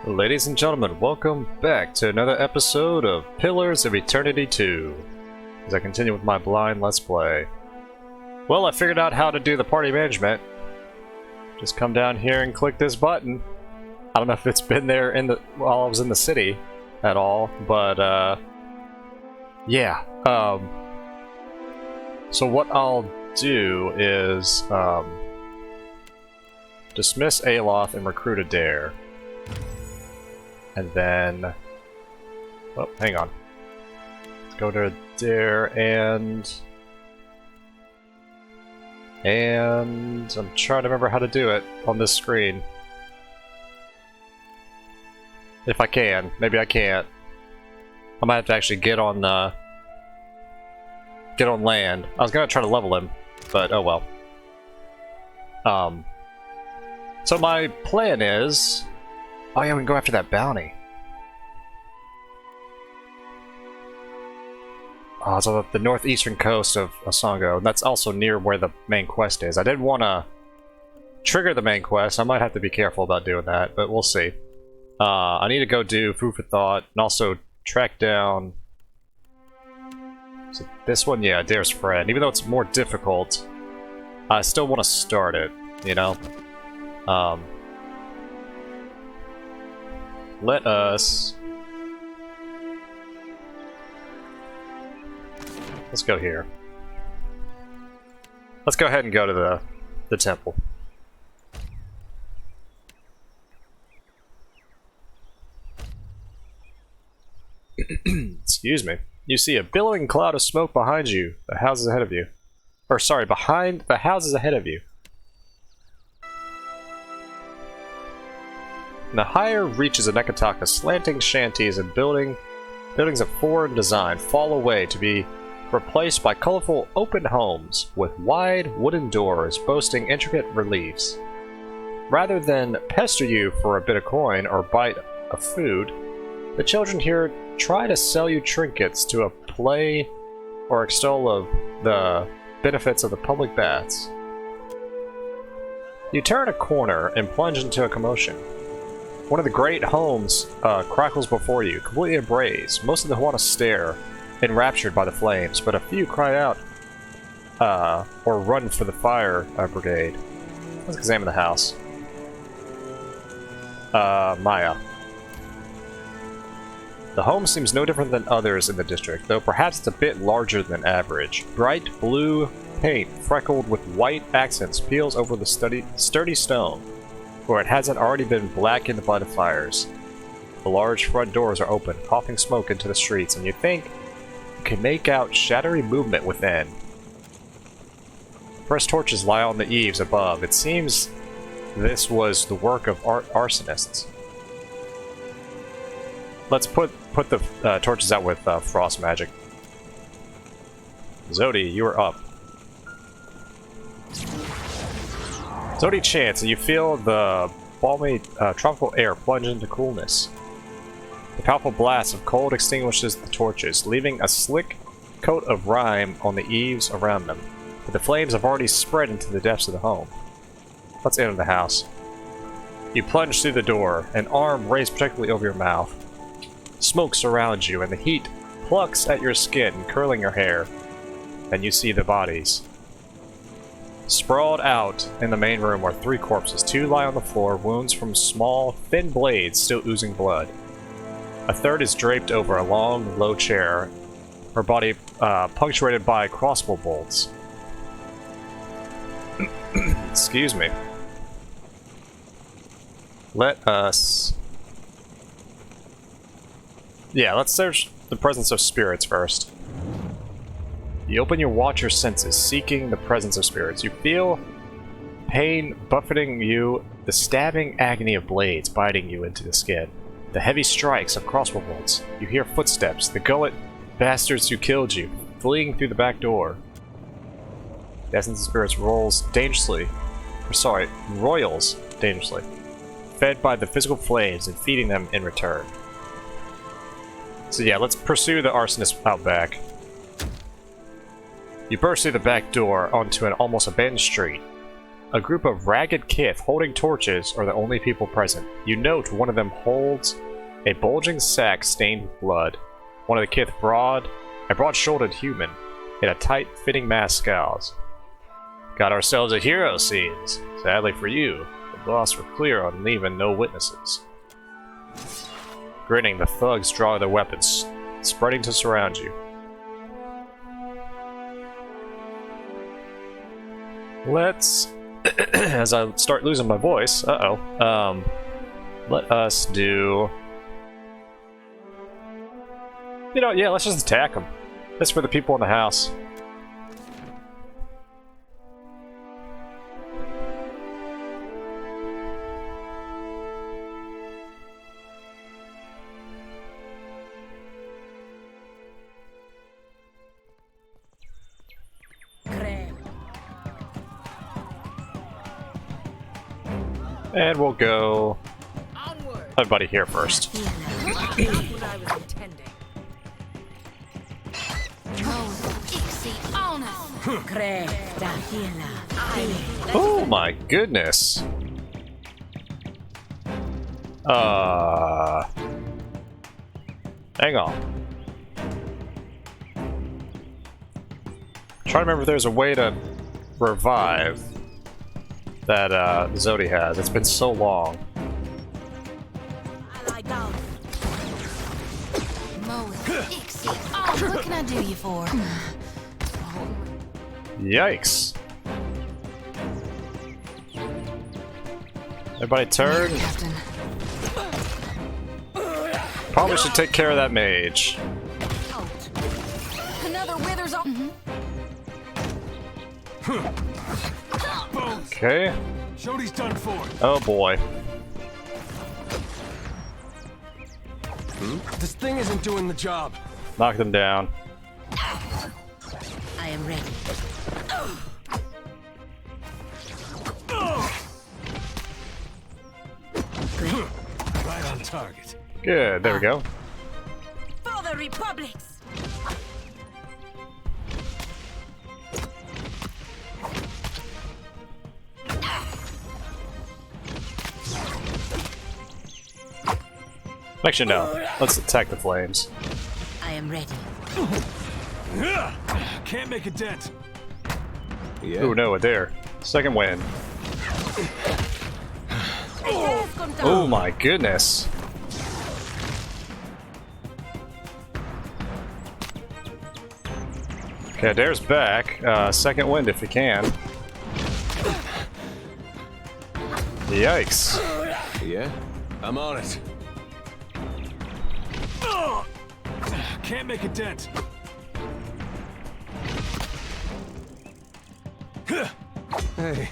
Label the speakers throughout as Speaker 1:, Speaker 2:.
Speaker 1: Ladies and gentlemen, welcome back to another episode of Pillars of Eternity 2, as I continue with my blind Let's Play. Well, I figured out how to do the party management. Just come down here and click this button. I don't know if it's been there while I was in the city at all, but yeah. So what I'll do is dismiss Aloth and recruit a dare. And then... oh, hang on. Let's go to Dare and I'm trying to remember how to do it on this screen. If I can. Maybe I can't. I might have to actually get on land. I was gonna try to level him, but oh well. So my plan is... oh yeah, we can go after that bounty. Oh, it's on the northeastern coast of Asongo. That's also near where the main quest is. I did want to trigger the main quest. I might have to be careful about doing that, but we'll see. I need to go do Food for Thought, and also track down... so this one, yeah, Dare's Friend. Even though it's more difficult, I still want to start it, you know? Let us... let's go here. Let's go ahead and go to the temple. Excuse me. You see a billowing cloud of smoke behind you. The houses ahead of you. Or sorry, behind the houses ahead of you. In the higher reaches of Nekataka, slanting shanties and buildings of foreign design fall away to be replaced by colorful open homes with wide wooden doors boasting intricate reliefs. Rather than pester you for a bit of coin or bite of food, the children here try to sell you trinkets to play or extol of the benefits of the public baths. You turn a corner and plunge into a commotion. One of the great homes crackles before you, completely ablaze. Most of the Hawaiians stare, enraptured by the flames, but a few cry out or run for the fire brigade. Let's examine the house. Maya. The home seems no different than others in the district, though perhaps it's a bit larger than average. Bright blue paint, freckled with white accents, peels over the sturdy stone, where it hasn't already been blackened by the fires. The large front doors are open, coughing smoke into the streets, and you think you can make out shadowy movement within. Fresh torches lie on the eaves above. It seems this was the work of arsonists. Let's put the torches out with frost magic. Xoti, you are up. Xoti chants, and you feel the balmy tropical air plunge into coolness. The powerful blast of cold extinguishes the torches, leaving a slick coat of rime on the eaves around them. But the flames have already spread into the depths of the home. Let's enter the house. You plunge through the door, an arm raised protectively over your mouth. Smoke surrounds you, and the heat plucks at your skin, curling your hair. Then you see the bodies. Sprawled out in the main room are 3 corpses. 2 lie on the floor, wounds from small, thin blades still oozing blood. A third is draped over a long, low chair, her body punctuated by crossbow bolts. Excuse me. Let us... yeah, let's search the presence of spirits first. You open your watcher senses, seeking the presence of spirits. You feel pain buffeting you, the stabbing agony of blades biting you into the skin, the heavy strikes of crossbow bolts. You hear footsteps, the Gullet bastards who killed you, fleeing through the back door. The essence of spirits roils dangerously, fed by the physical flames and feeding them in return. So yeah, let's pursue the arsonist out back. You burst through the back door onto an almost abandoned street. A group of ragged kith holding torches are the only people present. You note one of them holds a bulging sack stained with blood. One of the kith a broad-shouldered human in a tight-fitting mask scowls. Got ourselves a hero, seems. Sadly for you, the boss were clear on leaving no witnesses. Grinning, the thugs draw their weapons, spreading to surround you. Let's, as I start losing my voice, let us do, you know, yeah, let's just attack them. That's for the people in the house. And we'll go everybody here first. Oh my goodness. Hang on. Try to remember if there's a way to revive that Xoti has. It's been so long.
Speaker 2: What can I do you for?
Speaker 1: Yikes. Everybody turn. Probably should take care of that mage.
Speaker 2: Another withers on.
Speaker 1: Okay.
Speaker 3: Xoti's done for.
Speaker 1: Oh boy.
Speaker 3: This thing isn't doing the job.
Speaker 1: Knock them down.
Speaker 2: I am ready.
Speaker 3: Right on target.
Speaker 1: Good, there we go.
Speaker 2: For the Republics.
Speaker 1: Actually, no. Let's attack the flames.
Speaker 2: I am ready.
Speaker 3: Can't make a dent.
Speaker 1: Yeah. Ooh, no, a dare. Second win. Oh my goodness. Okay, Adair's back. Second wind if you can. Yikes.
Speaker 3: Yeah, I'm on it. Can't make a dent. Hey.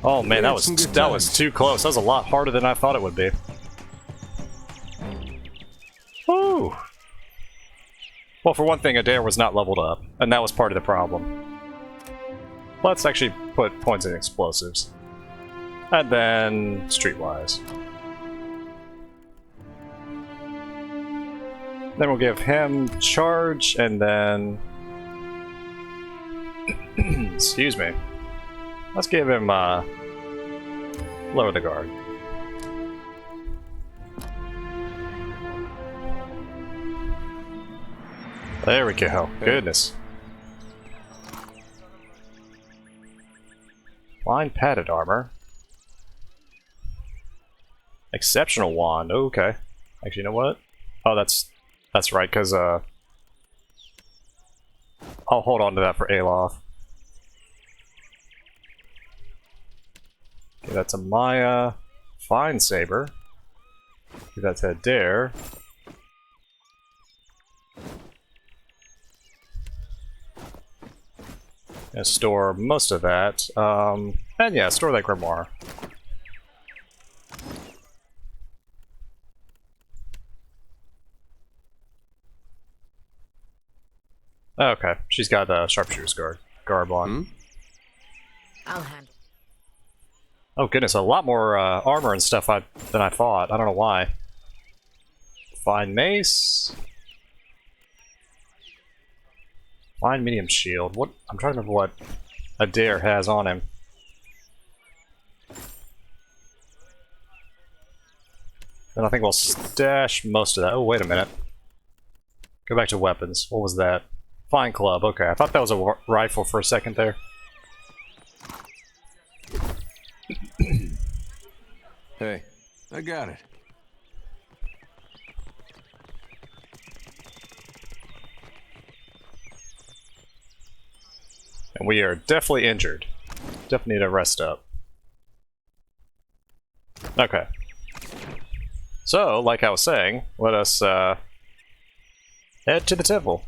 Speaker 1: Oh man, that was too close. That was a lot harder than I thought it would be. Woo! Well, for one thing, Adair was not leveled up, and that was part of the problem. Let's actually put points in explosives. And then Streetwise. Then we'll give him charge, and then... excuse me. Let's give him, lower the guard. There we go. Goodness. Line padded armor. Exceptional wand. Okay. Actually, you know what? Oh, that's right, because, I'll hold on to that for Aloth. Give that to Maya. Fine Saber. Give that to Adair. Gonna store most of that. And yeah, store that grimoire. Okay, she's got a sharpshooter's garb on.
Speaker 2: I'll handle.
Speaker 1: Oh goodness, a lot more armor and stuff than I thought. I don't know why. Fine mace. Fine medium shield. What? I'm trying to remember what Adair has on him. Then I think we'll stash most of that. Oh, wait a minute. Go back to weapons. What was that? Fine club. Okay, I thought that was a rifle for a second there.
Speaker 3: Hey, I got it.
Speaker 1: And we are definitely injured. Definitely need to rest up. Okay. So, like I was saying, let us head to the temple.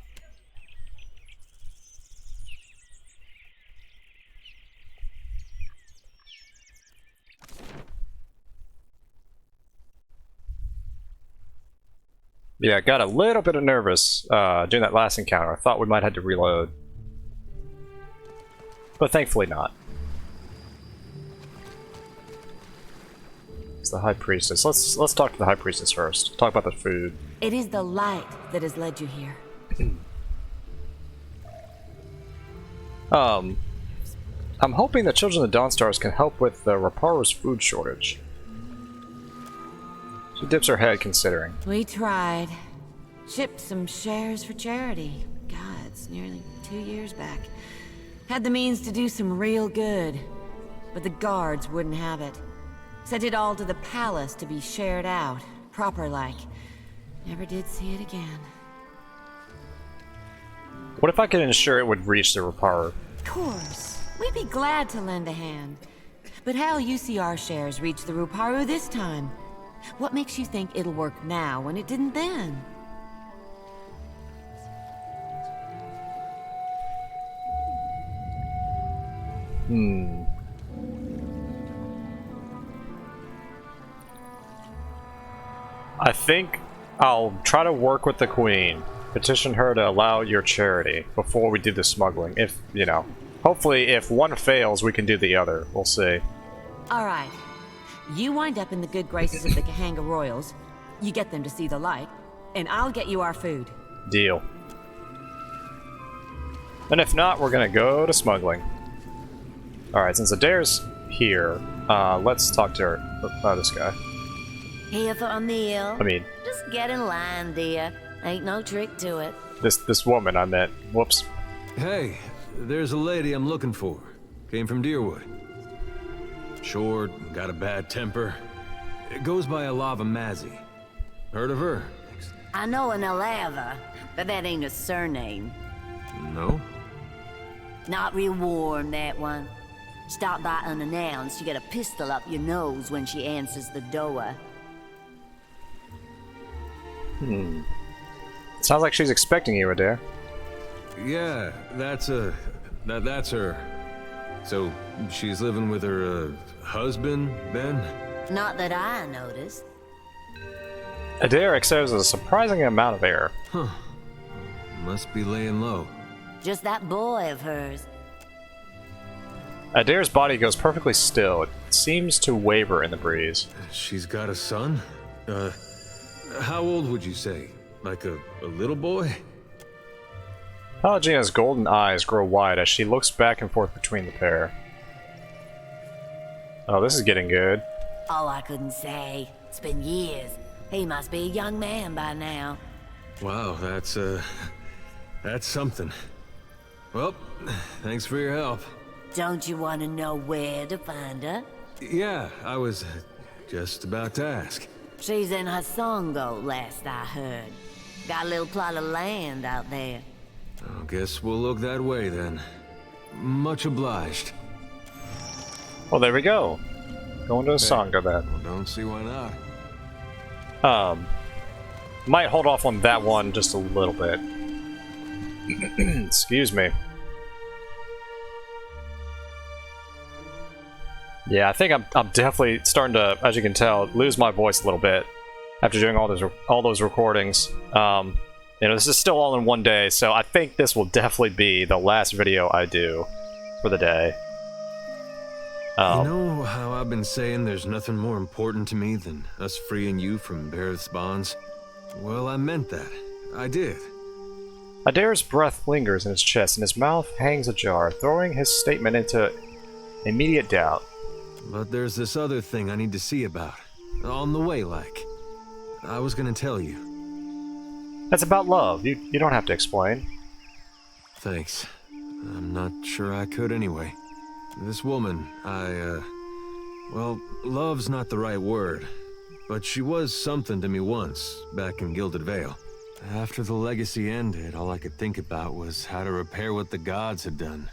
Speaker 1: Yeah, I got a little bit nervous doing that last encounter. I thought we might have to reload. But thankfully not. It's the High Priestess. Let's talk to the High Priestess first. Talk about the food.
Speaker 2: It is the light that has led you here.
Speaker 1: I'm hoping that Children of the Dawnstars can help with the Raparo's food shortage. She dips her head, considering.
Speaker 2: We tried. Shipped some shares for charity. God, it's nearly 2 years back. Had the means to do some real good. But the guards wouldn't have it. Sent it all to the palace to be shared out, proper-like. Never did see it again.
Speaker 1: What if I could ensure it would reach the Raparo?
Speaker 2: Of course. We'd be glad to lend a hand. But how'll you see our shares reach the Ruparu this time? What makes you think it'll work now when it didn't then?
Speaker 1: I think I'll try to work with the Queen. Petition her to allow your charity before we do the smuggling. If, you know, hopefully if one fails, we can do the other. We'll see.
Speaker 2: Alright. You wind up in the good graces of the Kahanga Royals. You get them to see the light. And I'll get you our food.
Speaker 1: Deal. And if not, we're gonna go to smuggling. Alright, since Adair's here, let's talk to her. This guy.
Speaker 4: Here for a meal?
Speaker 1: I mean...
Speaker 4: Just get in line, dear. Ain't no trick to it.
Speaker 1: This woman I met. Whoops.
Speaker 3: Hey, there's a lady I'm looking for. Came from Deerwood. Short, got a bad temper. It goes by Alava Mazzy. Heard of her?
Speaker 4: I know an Alava, but that ain't a surname.
Speaker 3: No?
Speaker 4: Not real warm, that one. Stop by unannounced, you get a pistol up your nose when she answers the door.
Speaker 1: Sounds like she's expecting you, Adair.
Speaker 3: Yeah, that's her. So, she's living with her, husband, then?
Speaker 4: Not that I noticed.
Speaker 1: Adair exerts a surprising amount of air.
Speaker 3: Huh. Must be laying low.
Speaker 4: Just that boy of hers.
Speaker 1: Adair's body goes perfectly still. It seems to waver in the breeze.
Speaker 3: She's got a son? How old would you say? Like a little boy?
Speaker 1: Palagina's golden eyes grow wide as she looks back and forth between the pair. Oh, this is getting good.
Speaker 4: Oh, I couldn't say. It's been years. He must be a young man by now.
Speaker 3: Wow, that's something. Well, thanks for your help.
Speaker 4: Don't you want to know where to find her?
Speaker 3: Yeah, I was just about to ask.
Speaker 4: She's in Hasongo, last I heard. Got a little plot of land out there.
Speaker 3: I guess we'll look that way then. Much obliged.
Speaker 1: Well, there we go. Going to a Sangha then.
Speaker 3: Well, don't see why not.
Speaker 1: Might hold off on that one just a little bit. Excuse me. Yeah, I think I'm definitely starting to, as you can tell, lose my voice a little bit after doing all those recordings. You know, this is still all in one day, so I think this will definitely be the last video I do for the day.
Speaker 3: You know how I've been saying there's nothing more important to me than us freeing you from Barrett's bonds? Well, I meant that. I did.
Speaker 1: Adair's breath lingers in his chest, and his mouth hangs ajar, throwing his statement into immediate doubt.
Speaker 3: But there's this other thing I need to see about. On the way, like. I was gonna tell you.
Speaker 1: That's about love. You don't have to explain.
Speaker 3: Thanks. I'm not sure I could anyway. This woman, well, love's not the right word. But she was something to me once, back in Gilded Vale. After the legacy ended, all I could think about was how to repair what the gods had done.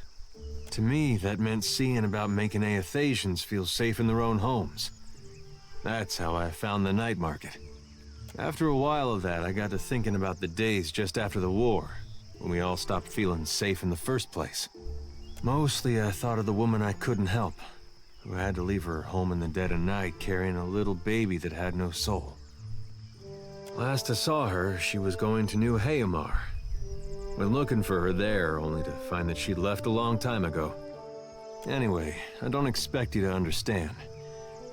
Speaker 3: To me, that meant seeing about making Aethasians feel safe in their own homes. That's how I found the night market. After a while of that, I got to thinking about the days just after the war, when we all stopped feeling safe in the first place. Mostly I thought of the woman I couldn't help, who had to leave her home in the dead of night carrying a little baby that had no soul. Last I saw her, she was going to New Hayamar. Went looking for her there, only to find that she'd left a long time ago. Anyway, I don't expect you to understand,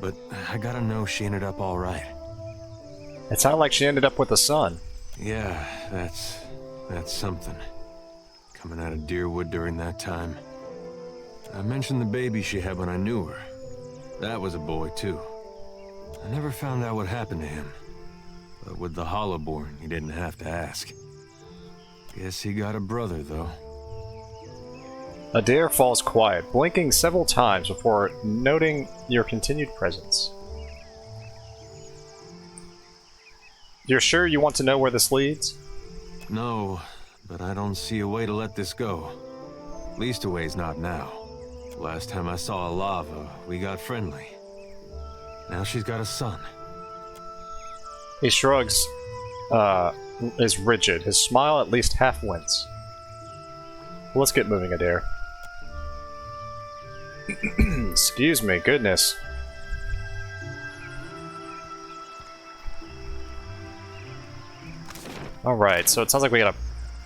Speaker 3: but I gotta know she ended up all right.
Speaker 1: It sounded like she ended up with a son.
Speaker 3: Yeah, that's something. Coming out of Deerwood during that time. I mentioned the baby she had when I knew her. That was a boy, too. I never found out what happened to him. But with the Hollowborn, you didn't have to ask. Guess he got a brother, though.
Speaker 1: Adair falls quiet, blinking several times before noting your continued presence. You're sure you want to know where this leads?
Speaker 3: No, but I don't see a way to let this go. Least a way's not now. Last time I saw Alava, we got friendly. Now she's got a son.
Speaker 1: He shrugs, is rigid. His smile at least half wince. Let's get moving, Adair. Excuse me, goodness. Alright, so it sounds like we gotta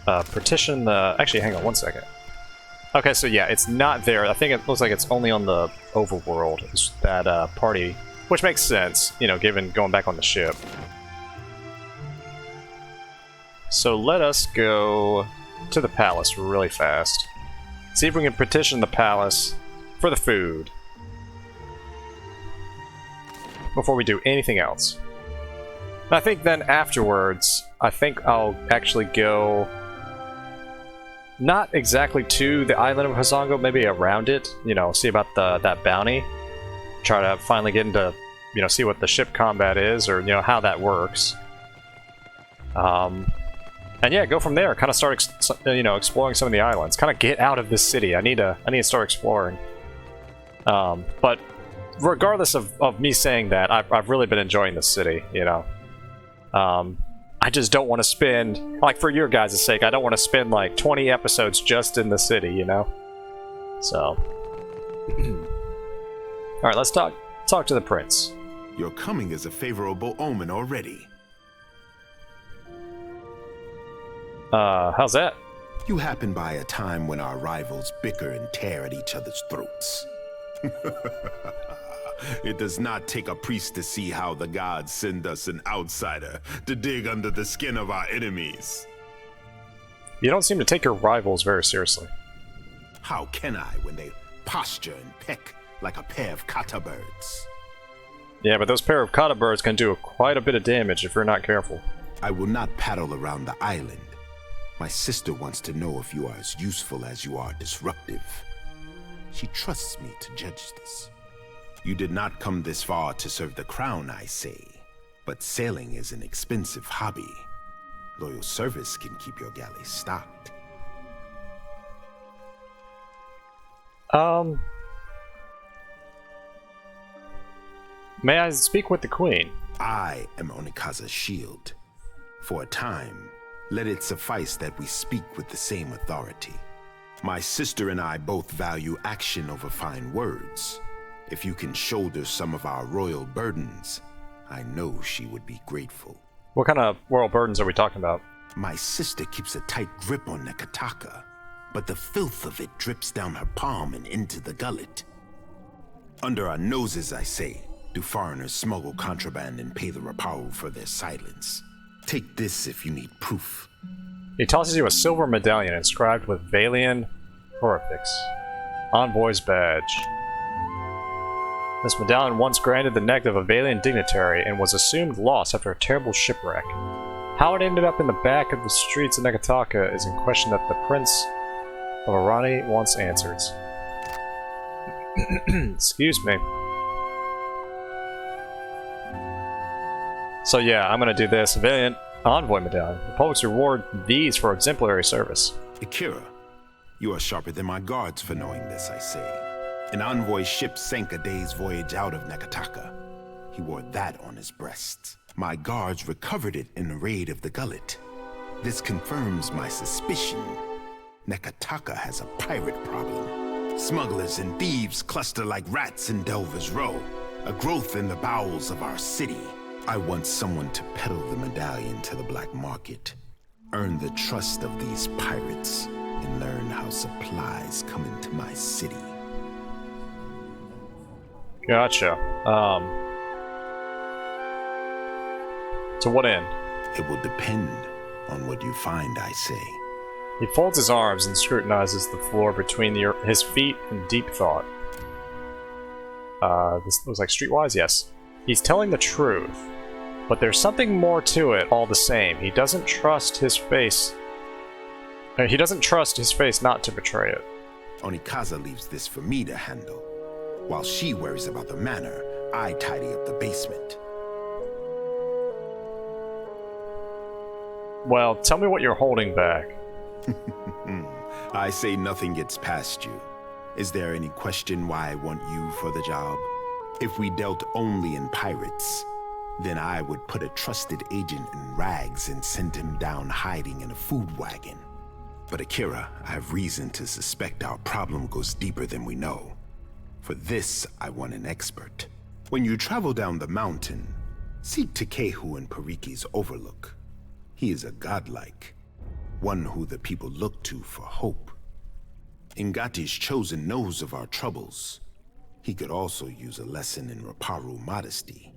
Speaker 1: partition the... Actually, hang on one second. Okay, so yeah, it's not there. I think it looks like it's only on the overworld, it's that party. Which makes sense, you know, given going back on the ship. So let us go to the palace really fast. See if we can petition the palace for the food. Before we do anything else. And I think then afterwards, I think I'll actually go... Not exactly to the island of Hazongo, maybe around it. You know, see about that bounty. Try to finally get into, you know, see what the ship combat is, or, you know, how that works. And yeah, go from there. Kind of start, you know, exploring some of the islands. Kind of get out of this city. I need to start exploring. But regardless of me saying that, I've really been enjoying this city. You know, I just don't want to spend, like, for your guys' sake, I don't want to spend like 20 episodes just in the city. You know, so. All right, let's talk to the prince.
Speaker 5: Your coming is a favorable omen already.
Speaker 1: How's that?
Speaker 5: You happen by a time when our rivals bicker and tear at each other's throats. It does not take a priest to see how the gods send us an outsider to dig under the skin of our enemies.
Speaker 1: You don't seem to take your rivals very seriously.
Speaker 5: How can I when they posture and peck like a pair of kata birds?
Speaker 1: Yeah, but those pair of kata birds can do quite a bit of damage if you're not careful.
Speaker 5: I will not paddle around the island. My sister wants to know if you are as useful as you are disruptive. She trusts me to judge this. You did not come this far to serve the crown, I say. But sailing is an expensive hobby. Loyal service can keep your galley stocked.
Speaker 1: May I speak with the queen?
Speaker 5: I am Onikaza's shield. For a time, let it suffice that we speak with the same authority. My sister and I both value action over fine words. If you can shoulder some of our royal burdens, I know she would be grateful.
Speaker 1: What kind of royal burdens are we talking about?
Speaker 5: My sister keeps a tight grip on the kataka, but the filth of it drips down her palm and into the gullet. Under our noses, I say, do foreigners smuggle contraband and pay the Rapau for their silence? Take this if you need proof.
Speaker 1: He tosses you a silver medallion inscribed with Valian Horrifix. Envoy's badge. This medallion once granted the neck of a Valiant dignitary and was assumed lost after a terrible shipwreck. How it ended up in the back of the streets of Negataka is in question that the Prince of Arani once answers. Excuse me. So yeah, I'm gonna do this. Valiant Envoy Medallion. The publics reward these for exemplary service.
Speaker 5: Akira, you are sharper than my guards for knowing this, I say. An envoy's ship sank a day's voyage out of Negataka. He wore that on his breast. My guards recovered it in a raid of the Gullet. This confirms my suspicion. Negataka has a pirate problem. Smugglers and thieves cluster like rats in Delver's Row, a growth in the bowels of our city. I want someone to peddle the medallion to the black market, earn the trust of these pirates, and learn how supplies come into my city.
Speaker 1: Gotcha. To what end?
Speaker 5: It will depend on what you find, I say.
Speaker 1: He folds his arms and scrutinizes the floor between his feet in deep thought. This looks like streetwise? Yes. He's telling the truth, but there's something more to it all the same. He doesn't trust his face. He doesn't trust his face not to betray it.
Speaker 5: Onikaza leaves this for me to handle. While she worries about the manor, I tidy up the basement.
Speaker 1: Well, tell me what you're holding back.
Speaker 5: I say nothing gets past you. Is there any question why I want you for the job? If we dealt only in pirates, then I would put a trusted agent in rags and send him down hiding in a food wagon. But Akira, I have reason to suspect our problem goes deeper than we know. For this, I want an expert. When you travel down the mountain, seek Takehu in Pariki's overlook. He is a godlike, one who the people look to for hope. Ngati's chosen knows of our troubles. He could also use a lesson in Raparu modesty.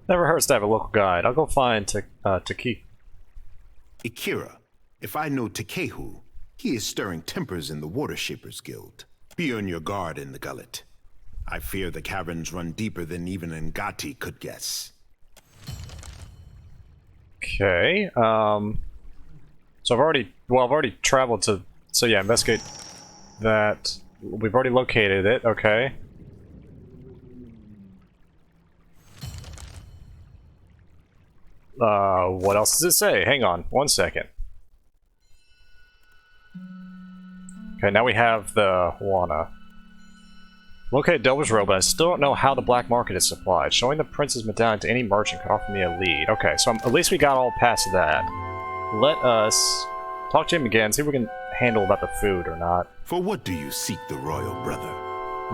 Speaker 1: Never hurts to have a local guide. I'll go find Taki.
Speaker 5: Akira, if I know Takehu, he is stirring tempers in the Water Shapers Guild. Be on your guard in the Gullet. I fear the caverns run deeper than even Ngati could guess.
Speaker 1: Okay, so I've already traveled to, so yeah, investigate that. We've already located it, okay. What else does it say? Hang on, 1 second. Okay, now we have the Juana. Located Delver's Row, but I still don't know how the black market is supplied. Showing the Prince's medallion to any merchant could offer me a lead. Okay, so at least we got all past that. Let us talk to him again, see if we can handle about the food or not.
Speaker 5: For what do you seek the royal brother?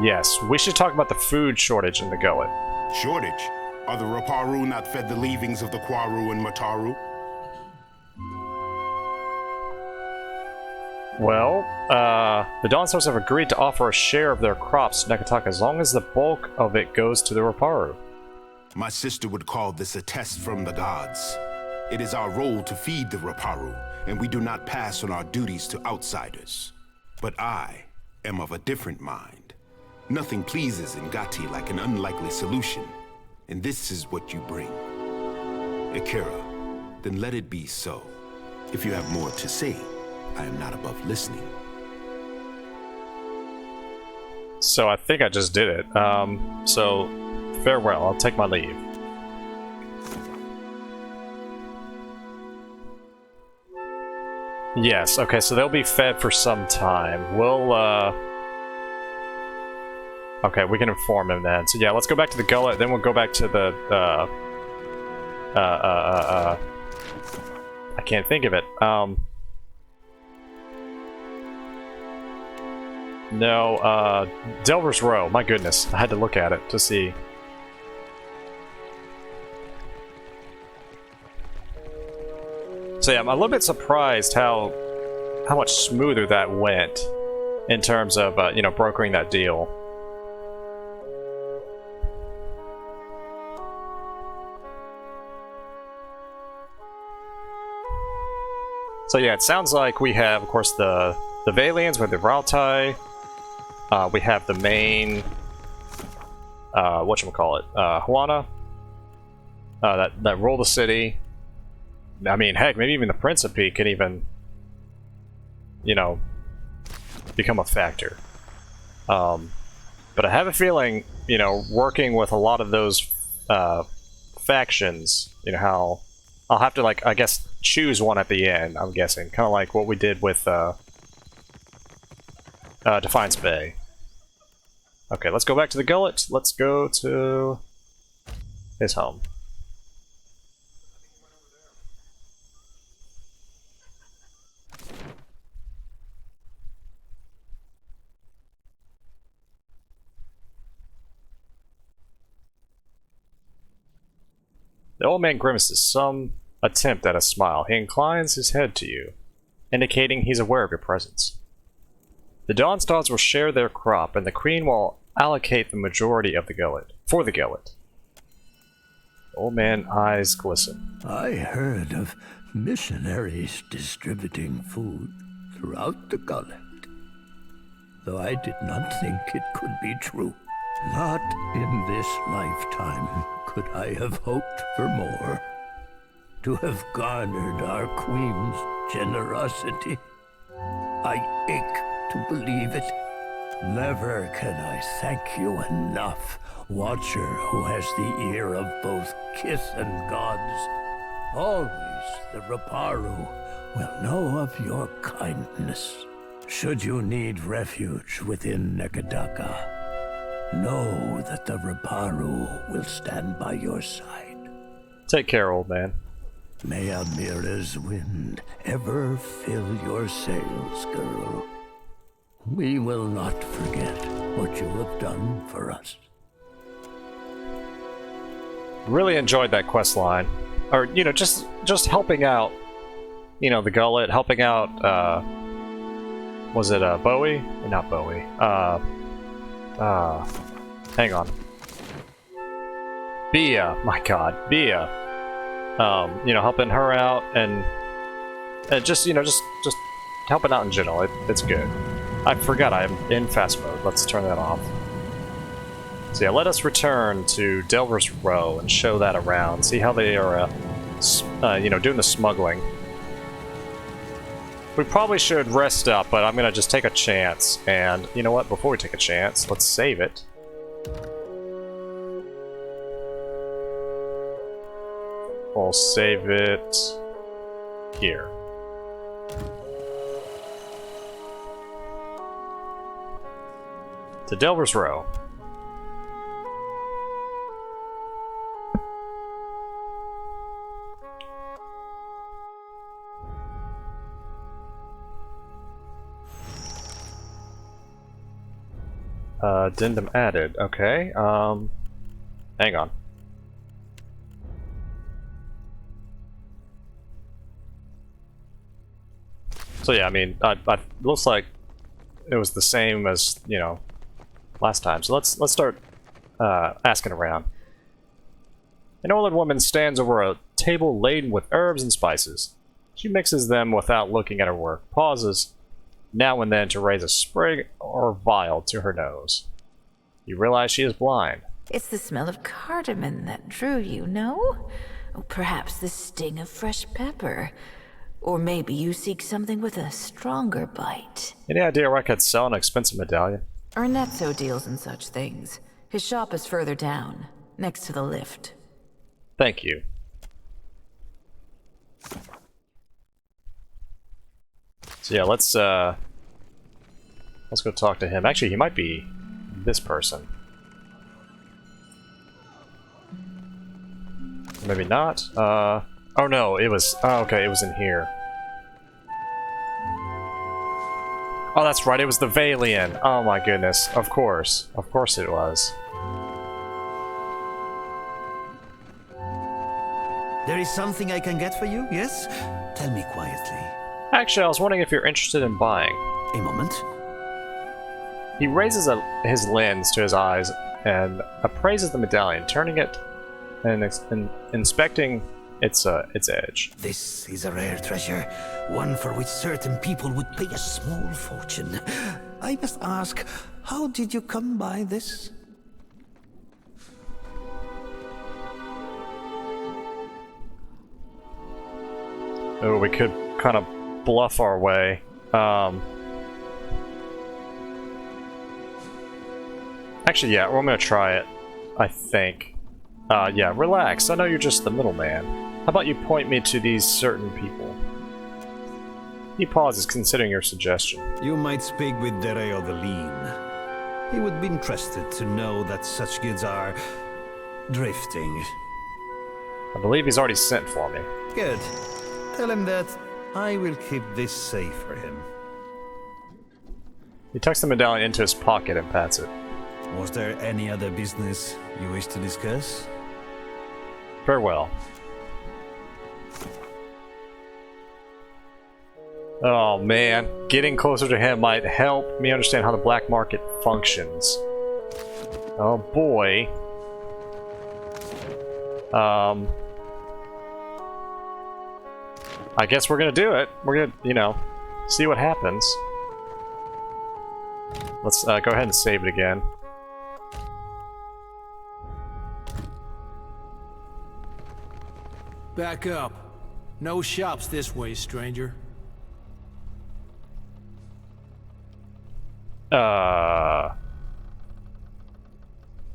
Speaker 1: Yes, we should talk about the food shortage in the Gullet.
Speaker 5: Shortage? Are the Raparu not fed the leavings of the Kwaru and Mataru?
Speaker 1: Well, the Dawnsons have agreed to offer a share of their crops to Negataka as long as the bulk of it goes to the Raparu.
Speaker 5: My sister would call this a test from the gods. It is our role to feed the Raparu, and we do not pass on our duties to outsiders. But I am of a different mind. Nothing pleases Ngati like an unlikely solution, and this is what you bring. Akira, then let it be so. If you have more to say, I am not above listening.
Speaker 1: So I think I just did it. So farewell, I'll take my leave. Yes, okay, so they'll be fed for some time. We'll, okay, we can inform him then. So yeah, let's go back to the Gullet, then we'll go back to the, I can't think of it. No, Delver's Row. My goodness, I had to look at it to see. So yeah, I'm a little bit surprised how much smoother that went in terms of, you know, brokering that deal. So yeah, it sounds like we have, of course, the Valians with the Rautai. we have the main, whatchamacallit, Juana, that rule the city. I mean, heck, maybe even the Principe can even, you know, become a factor. But I have a feeling, you know, working with a lot of those factions, you know, how I'll have to, like, I guess, choose one at the end, I'm guessing. Kind of like what we did with Defiance Bay. Okay, let's go back to the Gullet. Let's go to his home. The old man grimaces some attempt at a smile. He inclines his head to you, indicating he's aware of your presence. The Dawnstars will share their crop, and the Queen will allocate the majority of the Gullet for the Gullet. The old man's eyes glisten.
Speaker 6: I heard of missionaries distributing food throughout the Gullet, though I did not think it could be true. Not in this lifetime could I have hoped for more. To have garnered our Queen's generosity. I ache to believe it. Never can I thank you enough, Watcher who has the ear of both kith and gods. Always the Raparu will know of your kindness. Should you need refuge within Nekadaka, know that the Raparu will stand by your side.
Speaker 1: Take care, old man.
Speaker 6: May Amira's wind ever fill your sails, girl. We will not forget what you have done for us.
Speaker 1: Really enjoyed that quest line. Or, you know, just helping out, you know, the Gullet, helping out, was it, Bowie? Not Bowie. Hang on. Bia, my god, Bia. You know, helping her out and just, you know, just helping out in general. It's good. I forgot I'm in fast mode. Let's turn that off. So yeah, let us return to Delver's Row and show that around. See how they are, you know, doing the smuggling. We probably should rest up, but I'm gonna just take a chance. And you know what? Before we take a chance, let's save it. We'll save it here. To Delver's Row. Addendum added. Okay. Hang on. So yeah, I mean, looks like it was the same as, you know, last time. So let's start asking around. An old woman stands over a table laden with herbs and spices. She mixes them without looking at her work, pauses now and then to raise a sprig or vial to her nose. You realize she is blind.
Speaker 7: It's the smell of cardamom that drew you, no? Or perhaps the sting of fresh pepper. Or maybe you seek something with a stronger bite.
Speaker 1: Any idea where I could sell an expensive medallion?
Speaker 7: Ernetzo deals in such things. His shop is further down, next to the lift.
Speaker 1: Thank you. So yeah, let's go talk to him. Actually, he might be this person. Maybe not. Oh no, it was... Oh, okay, it was in here. Oh, that's right, it was the Valian. Oh my goodness. Of course. Of course it was.
Speaker 8: There is something I can get for you, yes? Tell me quietly.
Speaker 1: Actually, I was wondering if you're interested in buying.
Speaker 8: A moment.
Speaker 1: He raises his lens to his eyes and appraises the medallion, turning it and inspecting its edge.
Speaker 8: This is a rare treasure, one for which certain people would pay a small fortune. I must ask, how did you come by this?
Speaker 1: Oh, we could kind of bluff our way. Actually, yeah, well, I'm gonna try it. I think. Yeah, relax. I know you're just the middleman. How about you point me to these certain people? He pauses, considering your suggestion.
Speaker 3: You might speak with Dereo the Lean. He would be interested to know that such goods are drifting.
Speaker 1: I believe he's already sent for me.
Speaker 3: Good. Tell him that I will keep this safe for him.
Speaker 1: He tucks the medallion into his pocket and pats it.
Speaker 3: Was there any other business you wish to discuss?
Speaker 1: Farewell. Oh man, getting closer to him might help me understand how the black market functions. Oh boy. I guess we're gonna do it. We're gonna, you know, see what happens. Let's go ahead and save it again.
Speaker 9: Back up. No shops this way, stranger.
Speaker 1: What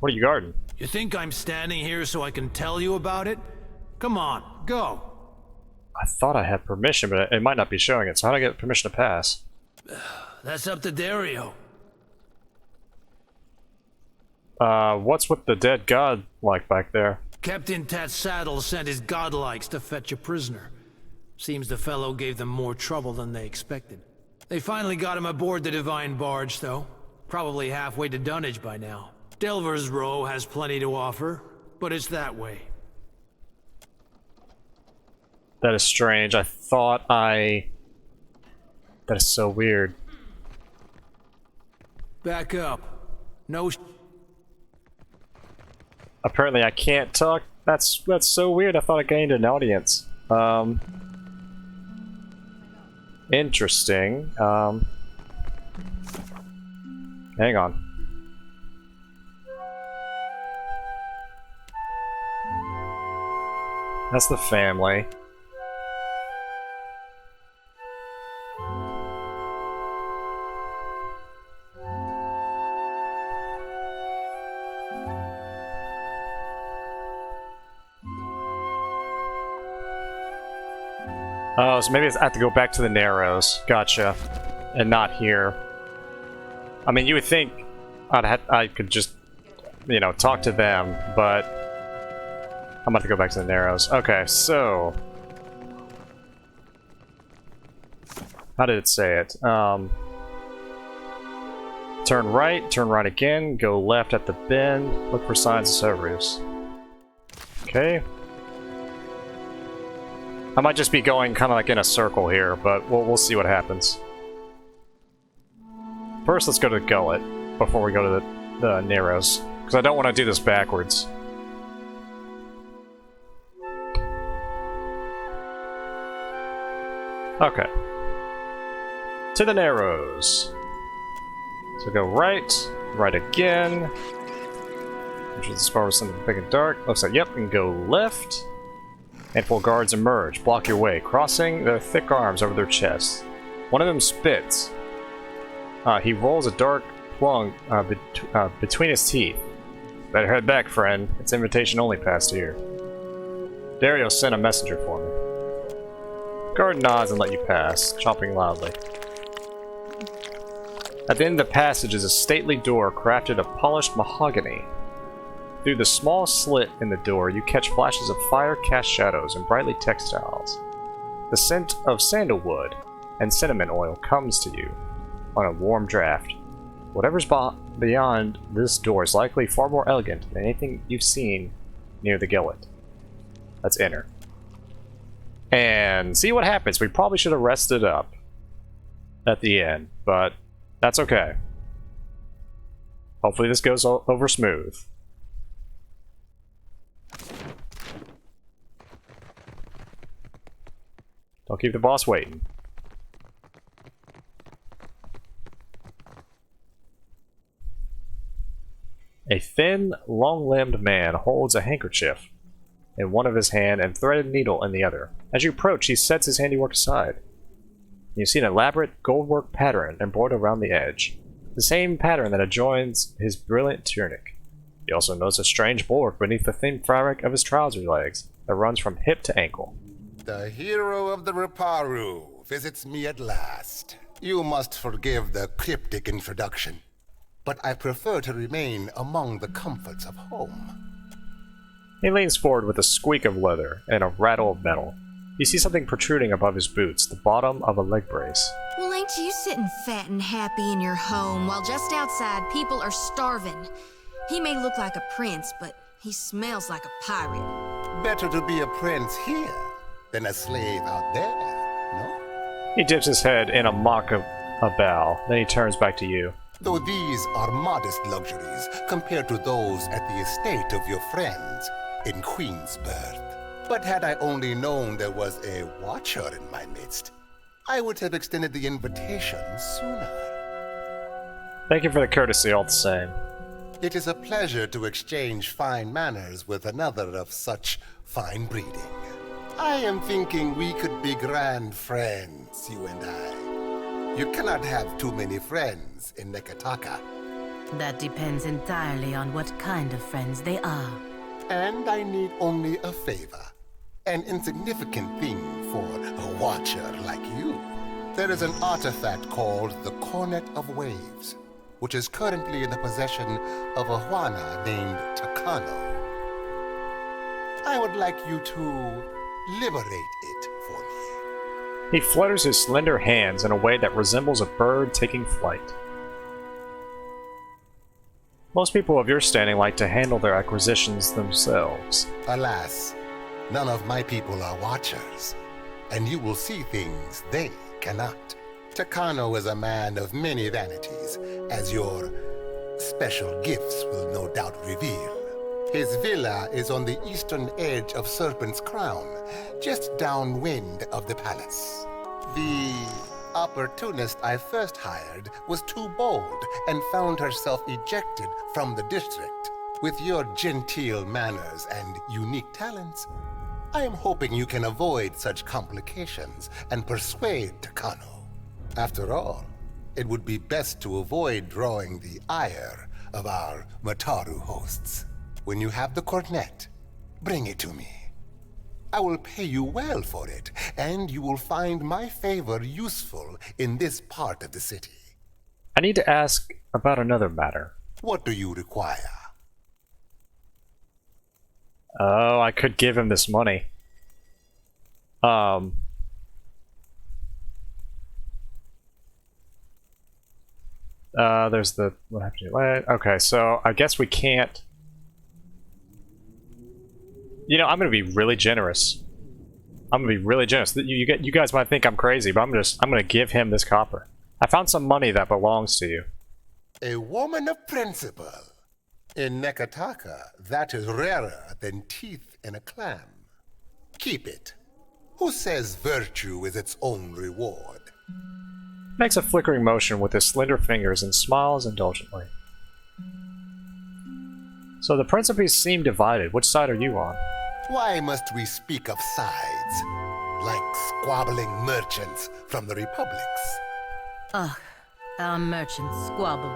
Speaker 1: are you guarding?
Speaker 9: You think I'm standing here so I can tell you about it? Come on, go.
Speaker 1: I thought I had permission, but it might not be showing it, so how do I get permission to pass?
Speaker 9: That's up to Dario.
Speaker 1: What's with the dead god like back there?
Speaker 9: Captain Tat's saddle sent his godlikes to fetch a prisoner. Seems the fellow gave them more trouble than they expected. They finally got him aboard the Divine Barge, though. Probably halfway to Dunnage by now. Delver's Row has plenty to offer, but it's that way.
Speaker 1: That is strange. I thought I... That is so weird.
Speaker 9: Back up. No.
Speaker 1: Apparently I can't talk. That's so weird. I thought I gained an audience. Interesting. Hang on. That's the family. Oh, so maybe I have to go back to the Narrows. Gotcha. And not here. I mean, you would think I could just, you know, talk to them, but I'm about to go back to the Narrows. Okay, so... How did it say it? Turn right again, go left at the bend, look for signs of Cerberus. Okay. I might just be going kind of like in a circle here, but we'll see what happens. First, let's go to the Gullet before we go to the Narrows, because I don't want to do this backwards. Okay. To the Narrows. So go right again. Which is as far as something big and dark. Looks like, yep, and go left. Handful of guards emerge, block your way, crossing their thick arms over their chests. One of them spits. He rolls a dark plung between his teeth. Better head back, friend. It's invitation only past here. Dario sent a messenger for me. Guard nods and let you pass, chomping loudly. At the end of the passage is a stately door crafted of polished mahogany. Through the small slit in the door, you catch flashes of fire-cast shadows and brightly textiles. The scent of sandalwood and cinnamon oil comes to you on a warm draft. Whatever's beyond this door is likely far more elegant than anything you've seen near the Gullet. Let's enter. And see what happens. We probably should have rested up at the end, but that's okay. Hopefully this goes over smooth. Don't keep the boss waiting. A thin, long-limbed man holds a handkerchief in one of his hand and threaded needle in the other. As you approach, he sets his handiwork aside. You see an elaborate goldwork pattern embroidered around the edge, the same pattern that adjoins his brilliant tunic. You also notice a strange bulwark beneath the thin fabric of his trouser legs that runs from hip to ankle.
Speaker 5: The hero of the Reparu visits me at last. You must forgive the cryptic introduction, but I prefer to remain among the comforts of home.
Speaker 1: He leans forward with a squeak of leather and a rattle of metal. You see something protruding above his boots, the bottom of a leg brace.
Speaker 10: Well, ain't you sitting fat and happy in your home while just outside people are starving? He may look like a prince, but he smells like a pirate.
Speaker 5: Better to be a prince here than a slave out there, no?
Speaker 1: He dips his head in a mock of a bow, then he turns back to you.
Speaker 5: Though these are modest luxuries compared to those at the estate of your friends in Queensburg. But had I only known there was a watcher in my midst, I would have extended the invitation sooner.
Speaker 1: Thank you for the courtesy all the same.
Speaker 5: It is a pleasure to exchange fine manners with another of such fine breeding. I am thinking we could be grand friends, you and I. You cannot have too many friends in Nekataka.
Speaker 11: That depends entirely on what kind of friends they are.
Speaker 5: And I need only a favor. An insignificant thing for a watcher like you. There is an artifact called the Cornet of Waves, which is currently in the possession of a Huana named Takano. I would like you to liberate it for me.
Speaker 1: He flutters his slender hands in a way that resembles a bird taking flight. Most people of your standing like to handle their acquisitions themselves.
Speaker 5: Alas, none of my people are watchers, and you will see things they cannot. Takano is a man of many vanities, as your special gifts will no doubt reveal. His villa is on the eastern edge of Serpent's Crown, just downwind of the palace. The opportunist I first hired was too bold and found herself ejected from the district. With your genteel manners and unique talents, I am hoping you can avoid such complications and persuade Takano. After all, it would be best to avoid drawing the ire of our Mataru hosts. When you have the cornet, bring it to me. I will pay you well for it, and you will find my favor useful in this part of the city.
Speaker 1: I need to ask about another matter.
Speaker 5: What do you require?
Speaker 1: Oh, I could give him this money. There's the... what happened to it? Okay, so I guess we can't... You know, I'm gonna be really generous. I'm gonna be really generous. You guys might think I'm crazy, but I'm gonna give him this copper. I found some money that belongs to you.
Speaker 5: A woman of principle. In Nekataka, that is rarer than teeth in a clam. Keep it. Who says virtue is its own reward?
Speaker 1: Makes a flickering motion with his slender fingers and smiles indulgently. So the principes seem divided. Which side are you on?
Speaker 5: Why must we speak of sides? Like squabbling merchants from the republics.
Speaker 11: Ugh, our merchants squabble.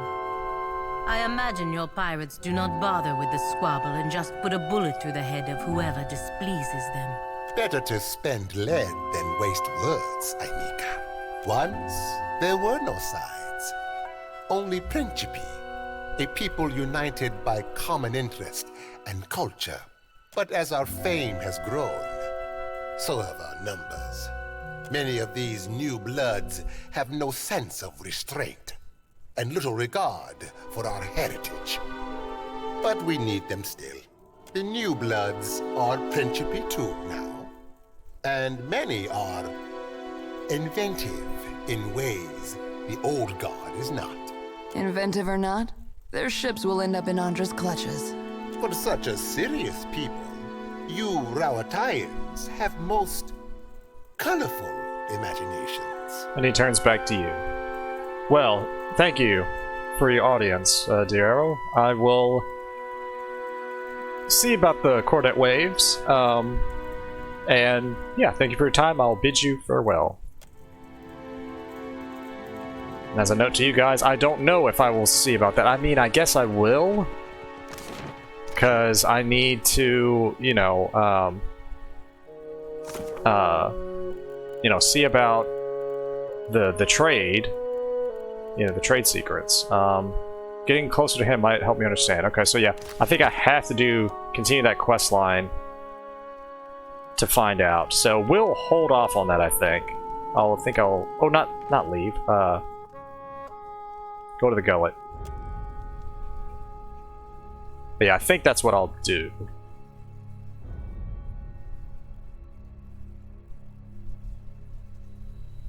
Speaker 11: I imagine your pirates do not bother with the squabble and just put a bullet through the head of whoever displeases them.
Speaker 5: Better to spend lead than waste words, Aimika. Once, there were no sides. Only principi, a people united by common interest and culture. But as our fame has grown, so have our numbers. Many of these new bloods have no sense of restraint and little regard for our heritage. But we need them still. The new bloods are principi too now. And many are inventive in ways the old guard is not.
Speaker 12: Inventive or not, their ships will end up in Andra's clutches.
Speaker 5: For such a serious people, you Rawatayans have most colorful imaginations.
Speaker 1: And he turns back to you. Well, thank you for your audience, dear Arrow. I will see about the Cordette Waves. And yeah, thank you for your time. I'll bid you farewell. And as a note to you guys, I don't know if I will see about that. I mean, I guess I will. Because I need to, you know, see about the trade. You know, the trade secrets. Getting closer to him might help me understand. Okay, so yeah, I think I have to continue that quest line to find out. So we'll hold off on that, I think. Oh, not leave. Go to the Gullet. But yeah, I think that's what I'll do.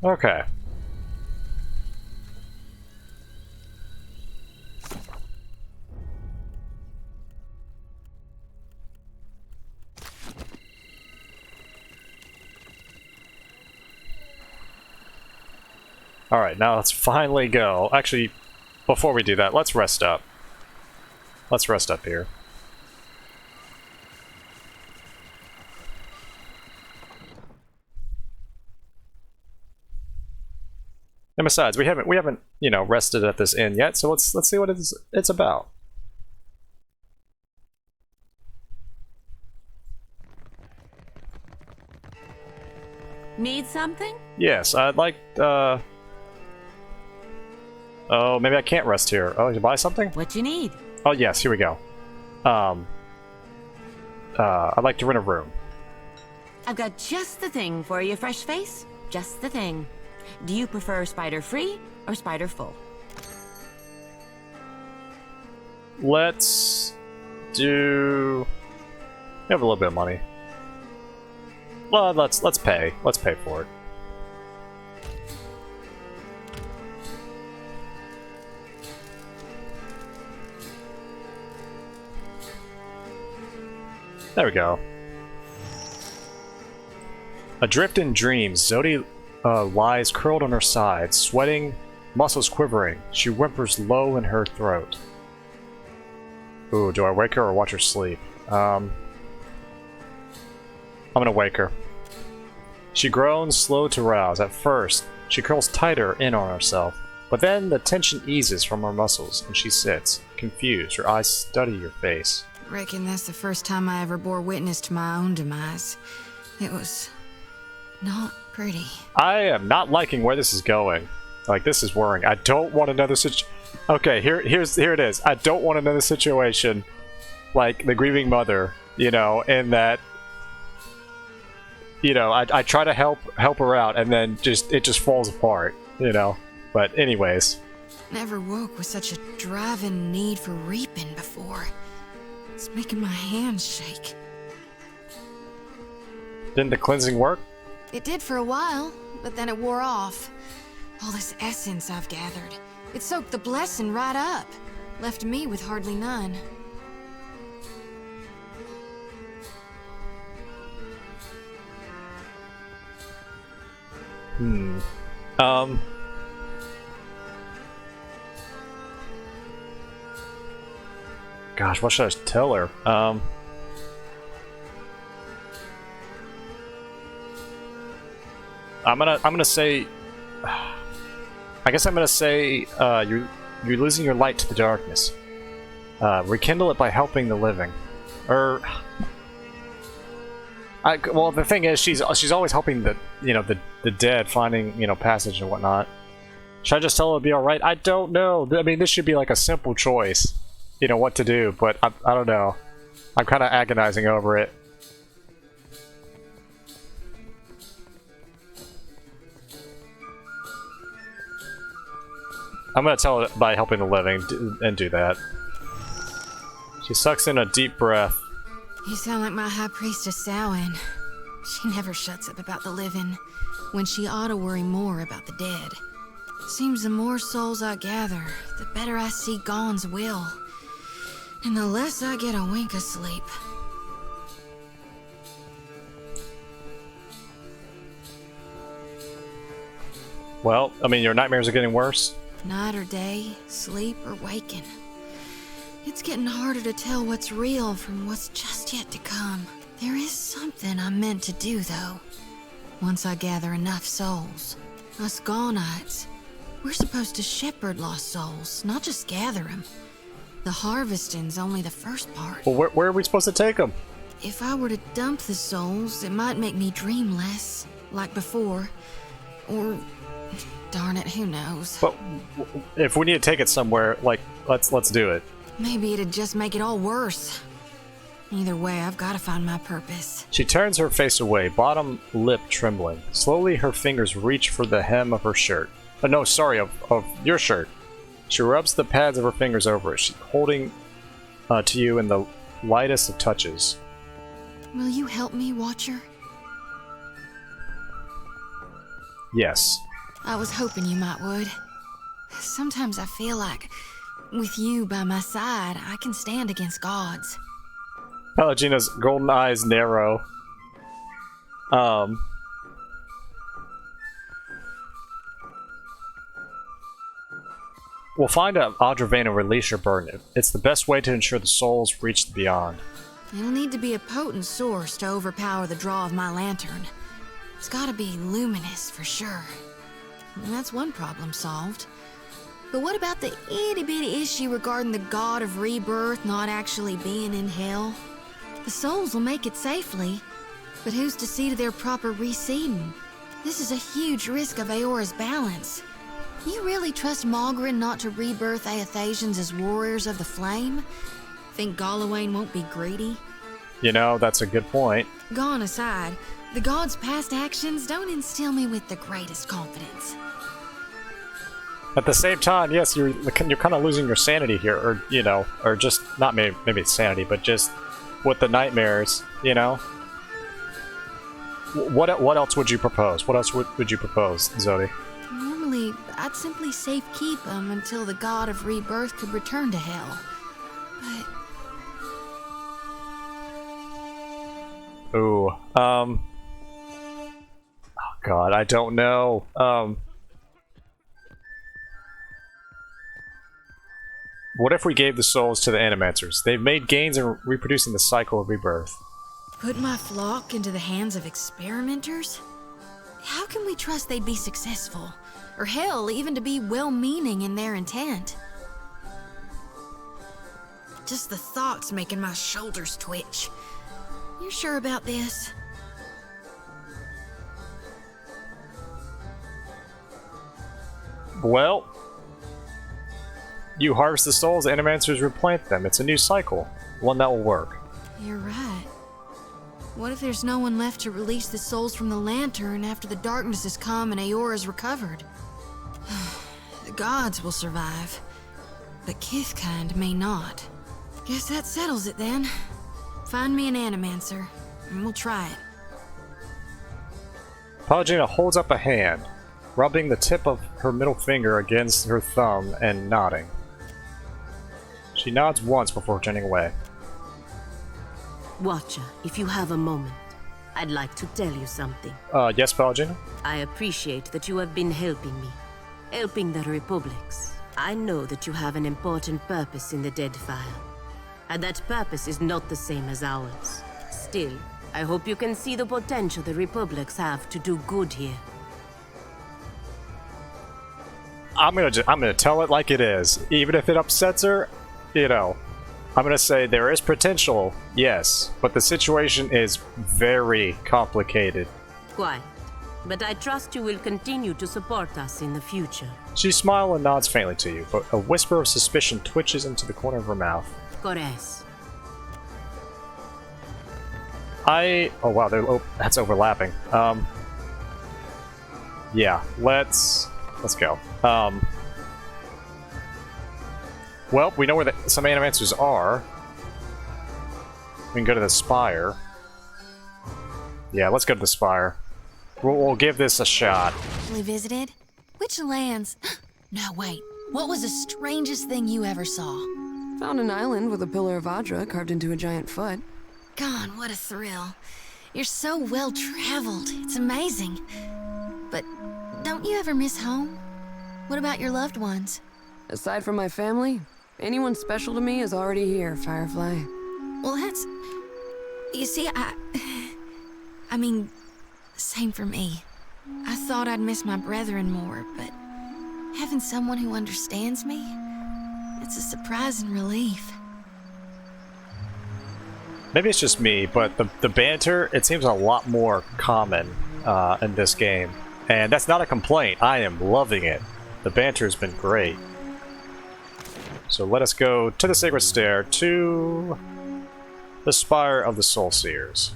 Speaker 1: Okay. Alright, now let's finally go. Actually, before we do that, let's rest up. Let's rest up here. And besides, we haven't, you know, rested at this inn yet, so let's see what it's about.
Speaker 2: Need something?
Speaker 1: Yes, I'd like, oh, maybe I can't rest here. Oh, you buy something?
Speaker 2: What you need?
Speaker 1: Oh, yes, here we go. I'd like to rent a room.
Speaker 2: I've got just the thing for you, fresh face. Just the thing. Do you prefer spider-free or spider-full?
Speaker 1: Let's do... We have a little bit of money. Well, let's pay. Let's pay for it. There we go. Adrift in dreams, Xoti lies curled on her side, sweating, muscles quivering. She whimpers low in her throat. Ooh, do I wake her or watch her sleep? I'm gonna wake her. She groans, slow to rouse. At first, she curls tighter in on herself, but then the tension eases from her muscles, and she sits, confused. Her eyes study your face.
Speaker 10: Reckon that's the first time I ever bore witness to my own demise. It was not pretty.
Speaker 1: I am not liking where this is going. Like, this is worrying. I don't want another Okay, here it is. I don't want another situation like the grieving mother, you know, in that, you know, I try to help her out, and then it just falls apart, you know. But anyways.
Speaker 10: Never woke with such a driving need for reaping before. It's making my hands shake.
Speaker 1: Didn't the cleansing work?
Speaker 10: It did for a while, but then it wore off. All this essence I've gathered. It soaked the blessing right up. Left me with hardly none. Gosh, what should I tell her? I'm gonna say, I guess I'm gonna say, you're losing your light to the darkness. Rekindle it by helping the living. Well, the thing is, she's always helping the dead, finding, you know, passage and whatnot. Should I just tell her to be alright? I don't know. I mean, this should be like a simple choice, you know, what to do, but I don't know. I'm kind of agonizing over it. I'm gonna tell her by helping the living and do that. She sucks in a deep breath. You sound like my high priestess Samhain. She never shuts up about the living, when she ought to worry more about the dead. Seems the more souls I gather, the better I see Gaun's will. And the less I get a wink of sleep.
Speaker 1: Well, I mean, your nightmares are getting worse.
Speaker 10: Night or day, sleep or waking.
Speaker 2: It's getting harder to tell what's real from what's just yet to come. There is something I'm meant to do, though. Once I gather enough souls. Us Gullites, we're supposed to shepherd lost souls, not just gather them. The harvesting's only the first part.
Speaker 1: Well, where are we supposed to take them?
Speaker 2: If I were to dump the souls, it might make me dream less, like before. Or, darn it, who knows?
Speaker 1: But if we need to take it somewhere, like, let's do it.
Speaker 2: Maybe it'd just make it all worse. Either way, I've got to find my purpose.
Speaker 1: She turns her face away, bottom lip trembling. Slowly, her fingers reach for the hem of her shirt. No, sorry, of your shirt. She rubs the pads of her fingers over it, she's holding to you in the lightest of touches.
Speaker 2: Will you help me, Watcher?
Speaker 1: Yes.
Speaker 2: I was hoping you might would. Sometimes I feel like, with you by my side, I can stand against gods.
Speaker 1: Pallegina's golden eyes narrow. We'll find Audravane and release your burden. It's the best way to ensure the souls reach the beyond.
Speaker 2: It'll need to be a potent source to overpower the draw of my lantern. It's gotta be luminous for sure. And that's one problem solved. But what about the itty-bitty issue regarding the god of rebirth not actually being in hell? The souls will make it safely, but who's to see to their proper reseeding? This is a huge risk of Aora's balance. You really trust Malgrin not to rebirth Aethasians as warriors of the flame? Think Galawain won't be greedy?
Speaker 1: You know, that's a good point.
Speaker 2: Gone aside, the god's past actions don't instill me with the greatest confidence.
Speaker 1: At the same time, yes, you're kind of losing your sanity here, or, you know, or just, not maybe it's sanity, but just with the nightmares, you know? What else would you propose? What else would you propose, Xoti?
Speaker 2: Normally, I'd simply safekeep him until the god of rebirth could return to hell. But...
Speaker 1: Ooh, oh god, I don't know. What if we gave the souls to the Animancers? They've made gains in reproducing the cycle of rebirth.
Speaker 2: Put my flock into the hands of experimenters? How can we trust they'd be successful? Or hell, even to be well-meaning in their intent? Just the thought's making my shoulders twitch. You sure about this?
Speaker 1: Well, you harvest the souls, the Animancers replant them. It's a new cycle. One that will work.
Speaker 2: You're right. What if there's no one left to release the souls from the lantern after the darkness has come and Aora's recovered? The gods will survive, but Kithkind may not. Guess that settles it then. Find me an Animancer, and we'll try it.
Speaker 1: Pallegina holds up a hand, rubbing the tip of her middle finger against her thumb and nodding. She nods once before turning away.
Speaker 11: Watcher, if you have a moment, I'd like to tell you something.
Speaker 1: Yes, Pallegina?
Speaker 11: I appreciate that you have been helping me. Helping the Republics. I know that you have an important purpose in the Deadfire. And that purpose is not the same as ours. Still, I hope you can see the potential the Republics have to do good here.
Speaker 1: I'm gonna tell it like it is. Even if it upsets her, you know, I'm gonna say there is potential, yes, but the situation is very complicated.
Speaker 11: Quite. But I trust you will continue to support us in the future.
Speaker 1: She smiles and nods faintly to you, but a whisper of suspicion twitches into the corner of her mouth.
Speaker 11: Corres.
Speaker 1: Oh wow, that's overlapping. Yeah, let's go. Well, we know where some Animancers are. We can go to the Spire. Yeah, let's go to the Spire. We'll give this a shot.
Speaker 2: We visited? Which lands? No, wait. What was the strangest thing you ever saw?
Speaker 12: Found an island with a pillar of Adra carved into a giant foot.
Speaker 2: God, what a thrill. You're so well-traveled. It's amazing. But don't you ever miss home? What about your loved ones?
Speaker 12: Aside from my family, Anyone special to me is already here, Firefly.
Speaker 7: Well, that's... You see, I mean, same for me. I thought I'd miss my brethren more, but having someone who understands me, it's a surprising relief.
Speaker 1: Maybe it's just me, but the banter, it seems a lot more common in this game. And that's not a complaint. I am loving it. The banter has been great. So let us go to the Sacred Stair, to the Spire of the Soul Seers.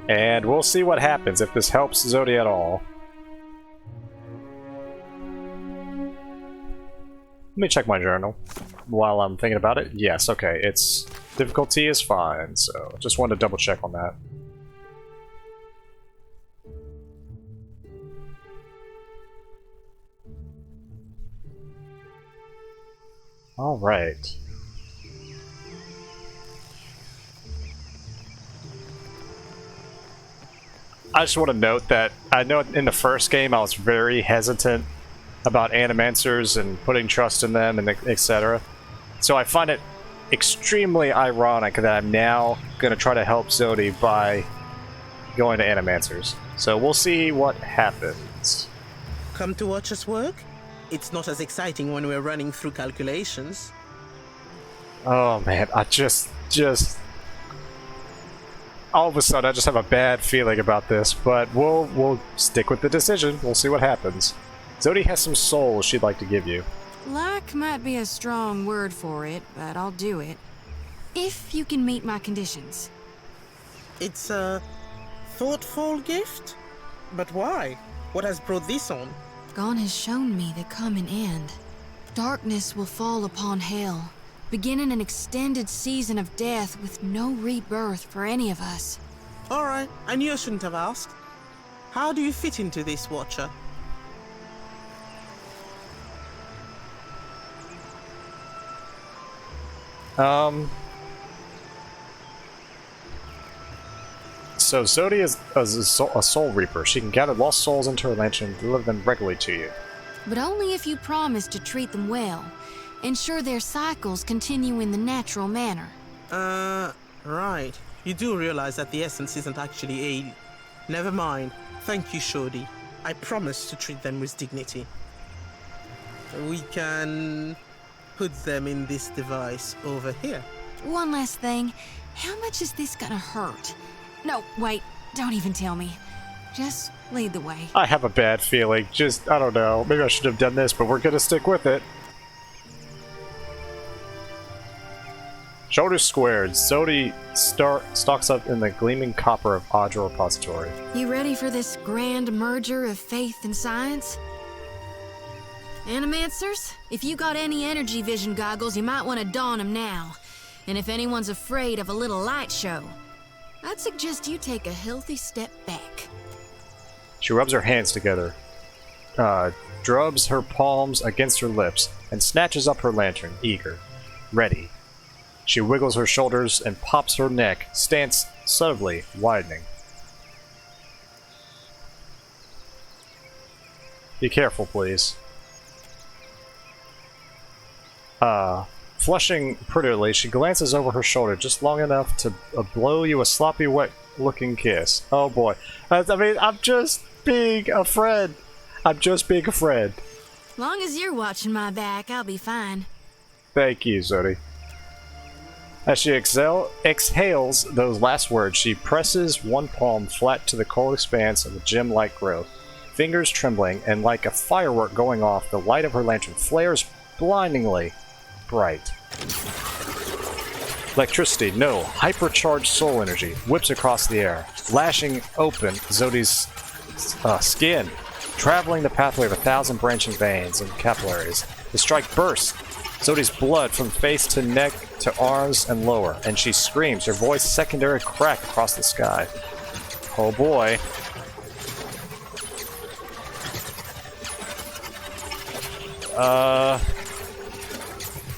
Speaker 1: And we'll see what happens, if this helps Xoti at all. Let me check my journal while I'm thinking about it. Yes, okay, its difficulty is fine, so just wanted to double check on that. Alright. I just want to note that I know in the first game I was very hesitant about animancers and putting trust in them and etc. So I find it extremely ironic that I'm now going to try to help Xoti by going to animancers. So we'll see what happens.
Speaker 13: Come to watch us work? It's not as exciting when we're running through calculations.
Speaker 1: Oh man, I just all of a sudden I just have a bad feeling about this, but we'll stick with the decision. We'll see what happens. Xoti has some souls she'd like to give you.
Speaker 10: Like might be a strong word for it, but I'll do it. If you can meet my conditions.
Speaker 13: It's a thoughtful gift? But why? What has brought this on?
Speaker 10: Gon has shown me the coming end. Darkness will fall upon Hell, beginning an extended season of death with no rebirth for any of us.
Speaker 13: Alright, I knew I shouldn't have asked. How do you fit into this, Watcher?
Speaker 1: So Xoti is a soul reaper. She can gather lost souls into her lantern and deliver them regularly to you.
Speaker 10: But only if you promise to treat them well. Ensure their cycles continue in the natural manner.
Speaker 13: Right. You do realize that the essence isn't actually a... Never mind. Thank you, Xoti. I promise to treat them with dignity. We can put them in this device over here.
Speaker 10: One last thing. How much is this gonna hurt? No, wait. Don't even tell me. Just lead the way.
Speaker 1: I have a bad feeling. I don't know. Maybe I should have done this, but we're gonna stick with it. Shoulders squared. Xoti stalks up in the gleaming copper of Audra Repository.
Speaker 10: You ready for this grand merger of faith and science? Animancers, if you got any energy vision goggles, you might want to don them now. And if anyone's afraid of a little light show, I'd suggest you take a healthy step back.
Speaker 1: She rubs her hands together, drubs her palms against her lips, and snatches up her lantern, eager, ready. She wiggles her shoulders and pops her neck, stance subtly widening. Be careful, please. Flushing prettily, she glances over her shoulder just long enough to blow you a sloppy, wet-looking kiss. Oh boy. I mean, I'm just being a friend. I'm just being a friend.
Speaker 10: Long as you're watching my back, I'll be fine.
Speaker 1: Thank you, Xoti. As she exhales those last words, she presses one palm flat to the cold expanse of the gem-like growth. Fingers trembling, and like a firework going off, the light of her lantern flares blindingly bright. Electricity, no, hypercharged soul energy, whips across the air, lashing open Xoti's skin, traveling the pathway of 1,000 branching veins and capillaries. The strike bursts Xoti's blood from face to neck to arms and lower, and she screams, her voice secondary crack across the sky. Oh boy.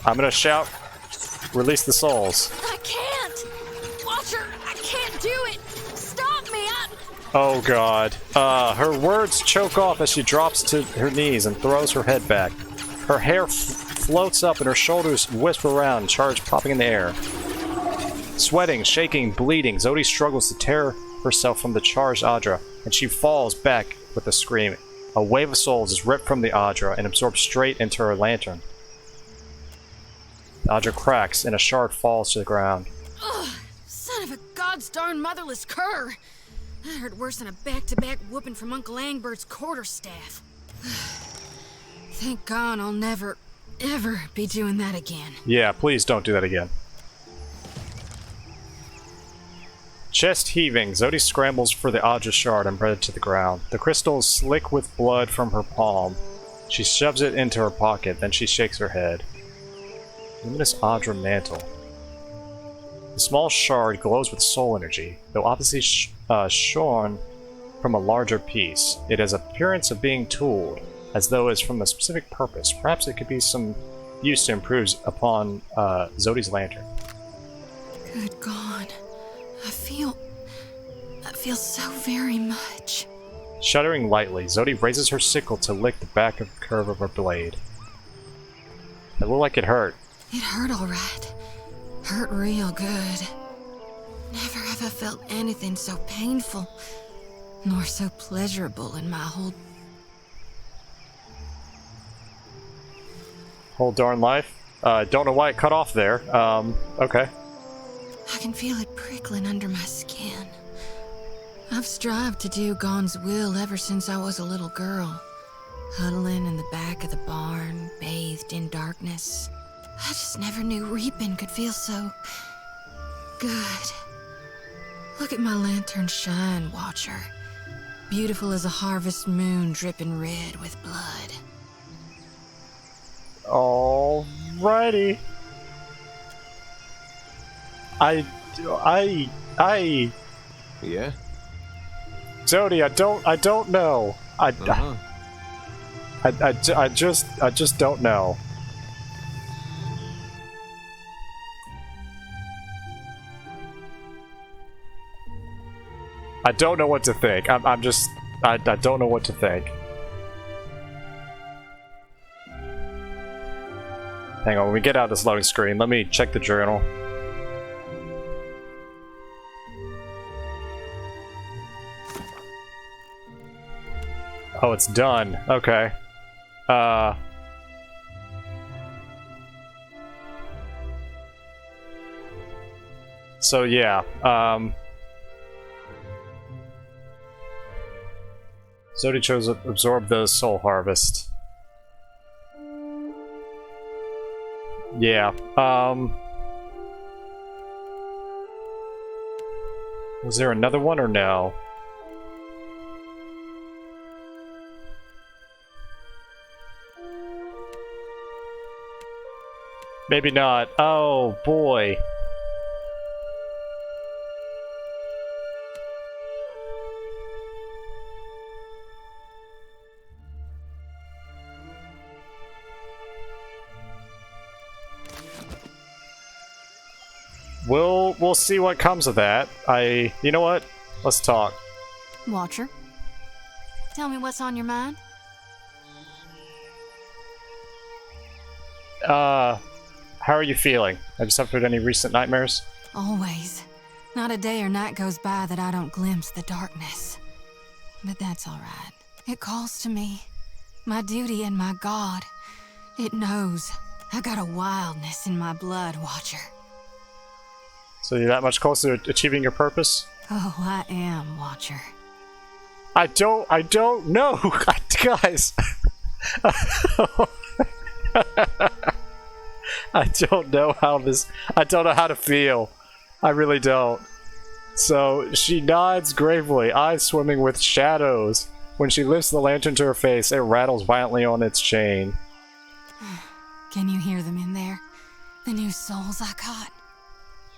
Speaker 1: I'm gonna shout, release the souls.
Speaker 10: I can't! Watcher, I can't do it! Stop me!
Speaker 1: Oh god. Her words choke off as she drops to her knees and throws her head back. Her hair floats up and her shoulders wisp around, charge popping in the air. Sweating, shaking, bleeding, Xoti struggles to tear herself from the charged Adra, and she falls back with a scream. A wave of souls is ripped from the Adra and absorbed straight into her lantern. The Adra cracks and a shard falls to the ground.
Speaker 7: Ugh, son of a god's darn motherless cur! That hurt worse than a back-to-back whooping from Uncle Angbert's quarterstaff. Thank God I'll never, ever be doing that again.
Speaker 1: Yeah, please don't do that again. Chest heaving, Xoti scrambles for the Adra shard and brings it to the ground. The crystal is slick with blood from her palm. She shoves it into her pocket, then she shakes her head. Luminous Adra mantle. The small shard glows with soul energy, though obviously shorn from a larger piece. It has appearance of being tooled, as though it's from a specific purpose. Perhaps it could be some use to improve upon Xoti's lantern.
Speaker 7: Good God. I feel so very much.
Speaker 1: Shuddering lightly, Xoti raises her sickle to lick the back of the curve of her blade. It looked like it hurt.
Speaker 7: It hurt all right. Hurt real good. Never have I felt anything so painful, nor so pleasurable in my
Speaker 1: whole darn life? Don't know why it cut off there. Okay.
Speaker 7: I can feel it prickling under my skin. I've strived to do Gon's will ever since I was a little girl. Huddling in the back of the barn, bathed in darkness. I just never knew reaping could feel so good. Look at my lantern shine, Watcher. Beautiful as a harvest moon dripping red with blood.
Speaker 1: Alrighty.
Speaker 3: Yeah?
Speaker 1: Xoti, I don't know. I just don't know. I don't know what to think. I don't know what to think. Hang on, when we get out of this loading screen, let me check the journal. Oh, it's done. Okay. So yeah, Xoti chose to absorb the soul harvest. Yeah, was there another one or no? Maybe not. Oh, boy. We'll see what comes of that. You know what? Let's talk.
Speaker 7: Watcher, tell me what's on your mind.
Speaker 1: How are you feeling? Have you suffered any recent nightmares?
Speaker 7: Always. Not a day or night goes by that I don't glimpse the darkness. But that's all right. It calls to me. My duty and my God. It knows. I got a wildness in my blood, Watcher.
Speaker 1: So you're that much closer to achieving your purpose?
Speaker 7: Oh, I am, Watcher.
Speaker 1: I don't know, guys. I don't know how to feel. I really don't. So she nods gravely, eyes swimming with shadows. When she lifts the lantern to her face, it rattles violently on its chain.
Speaker 7: Can you hear them in there? The new souls I caught?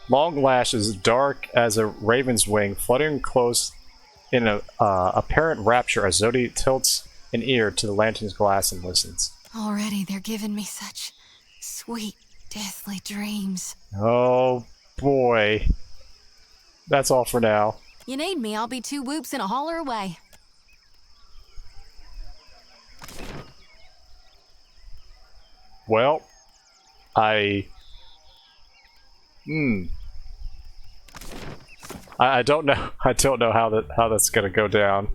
Speaker 1: Long lashes, dark as a raven's wing, fluttering close in a apparent rapture as Xoti tilts an ear to the lantern's glass and listens.
Speaker 7: Already they're giving me such sweet, deathly dreams.
Speaker 1: Oh, boy. That's all for now.
Speaker 7: You need me, I'll be 2 whoops and a holler away.
Speaker 1: Well, I don't know. I don't know how that's gonna go down.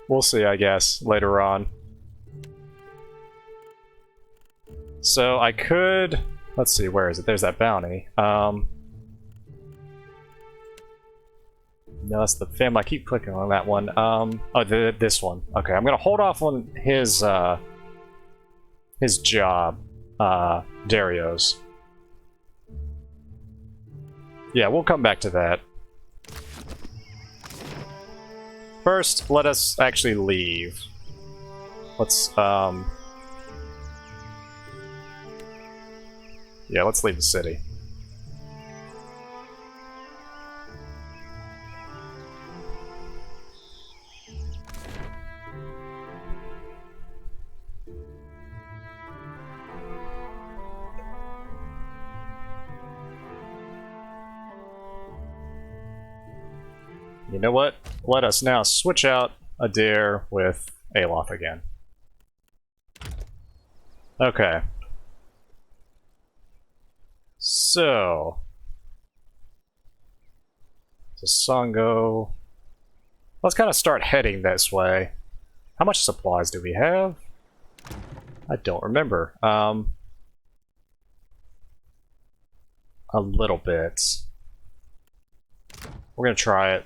Speaker 1: We'll see, I guess, later on. So I could... Let's see, where is it? There's that bounty. No, that's the film. I keep clicking on that one. This one. Okay, I'm gonna hold off on his job, Dario's. Yeah, we'll come back to that. First, let us actually leave. Let's, yeah, let's leave the city. You know what? Let us now switch out Adair with Aloth again. Okay. So... Songo... Let's kind of start heading this way. How much supplies do we have? I don't remember. A little bit. We're gonna try it.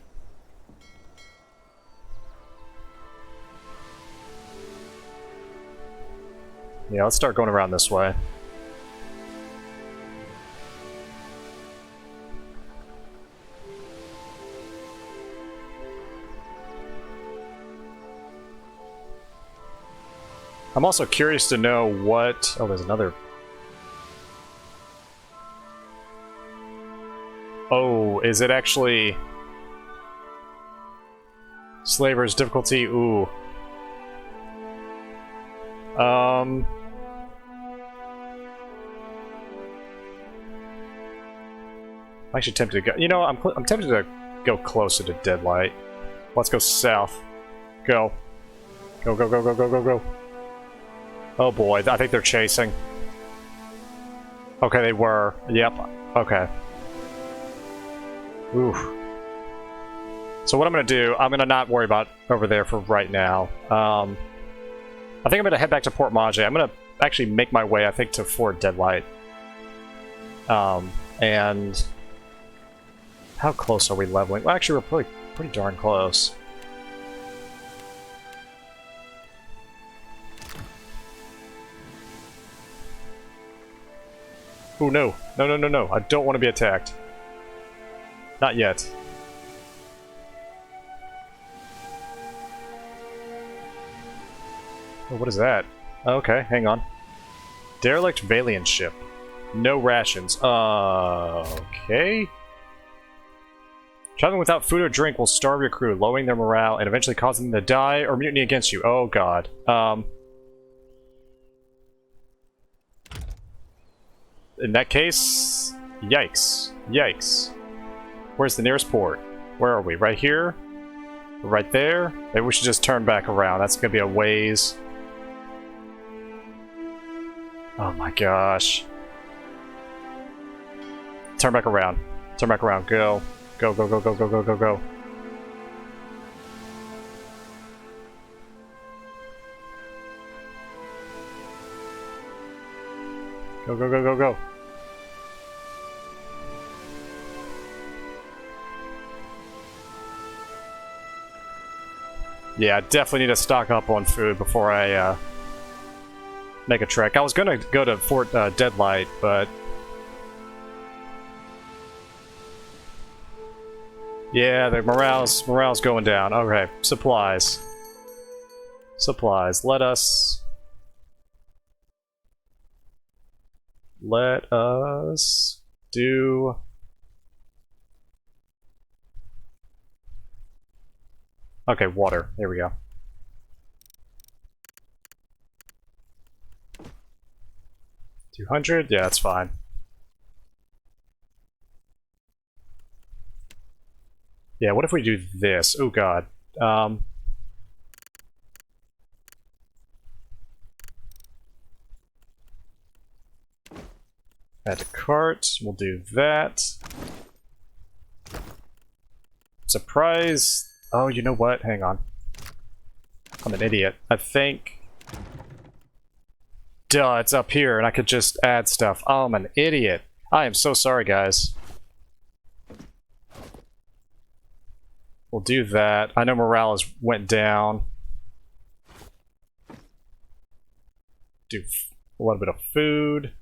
Speaker 1: Yeah, let's start going around this way. I'm also curious to know what... Oh, there's another... Oh, is it actually... Slaver's difficulty? Ooh. I'm actually tempted to go... You know, I'm tempted to go closer to Deadlight. Let's go south. Go. Go, go, go, go, go, go, go. Oh boy, I think they're chasing. Okay, they were. Yep. Okay. Oof. So what I'm gonna do, I'm gonna not worry about over there for right now. I think I'm gonna head back to Port Maje. I'm gonna actually make my way, I think, to Fort Deadlight. And... How close are we leveling? Well, actually, we're pretty darn close. Oh no. No, no, no, no. I don't want to be attacked. Not yet. Oh, what is that? Okay, hang on. Derelict Valiant ship. No rations. Okay. Traveling without food or drink will starve your crew, lowering their morale and eventually causing them to die or mutiny against you. Oh god. In that case, yikes. Yikes. Where's the nearest port? Where are we? Right here? Right there? Maybe we should just turn back around. That's gonna be a ways. Oh my gosh. Turn back around. Turn back around. Go. Go, go, go, go, go, go, go, go. Go, go, go, go, go. Yeah, I definitely need to stock up on food before I make a trek. I was gonna go to Fort Deadlight, but... Yeah, the morale's going down. Okay, supplies. Supplies. Let us do... Okay, water. Here we go. $200? Yeah, that's fine. Yeah, what if we do this? Oh god. Add to cart. We'll do that. Surprise. Oh, you know what? Hang on. I'm an idiot. I think... Duh, it's up here and I could just add stuff. Oh, I'm an idiot. I am so sorry, guys. We'll do that. I know morale has went down. Do a little bit of food.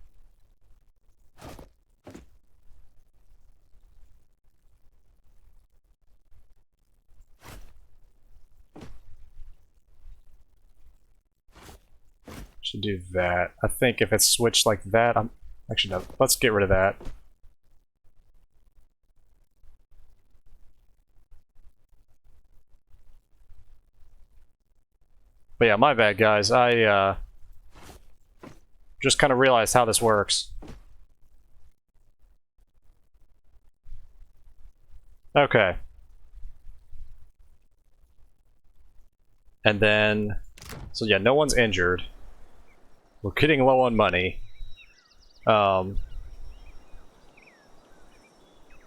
Speaker 1: Should do that. I think if it's switched like that, I'm... Actually, no. Let's get rid of that. But yeah, my bad, guys. I, just kind of realized how this works. Okay. And then... So yeah, no one's injured. We're getting low on money.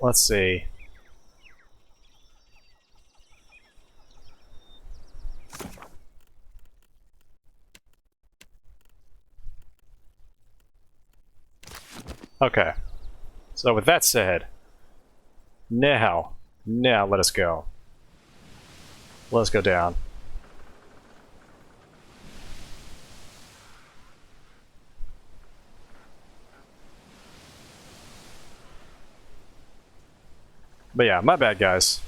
Speaker 1: Let's see. Okay. So with that said, now let us go. Let's go down. But yeah, my bad, guys.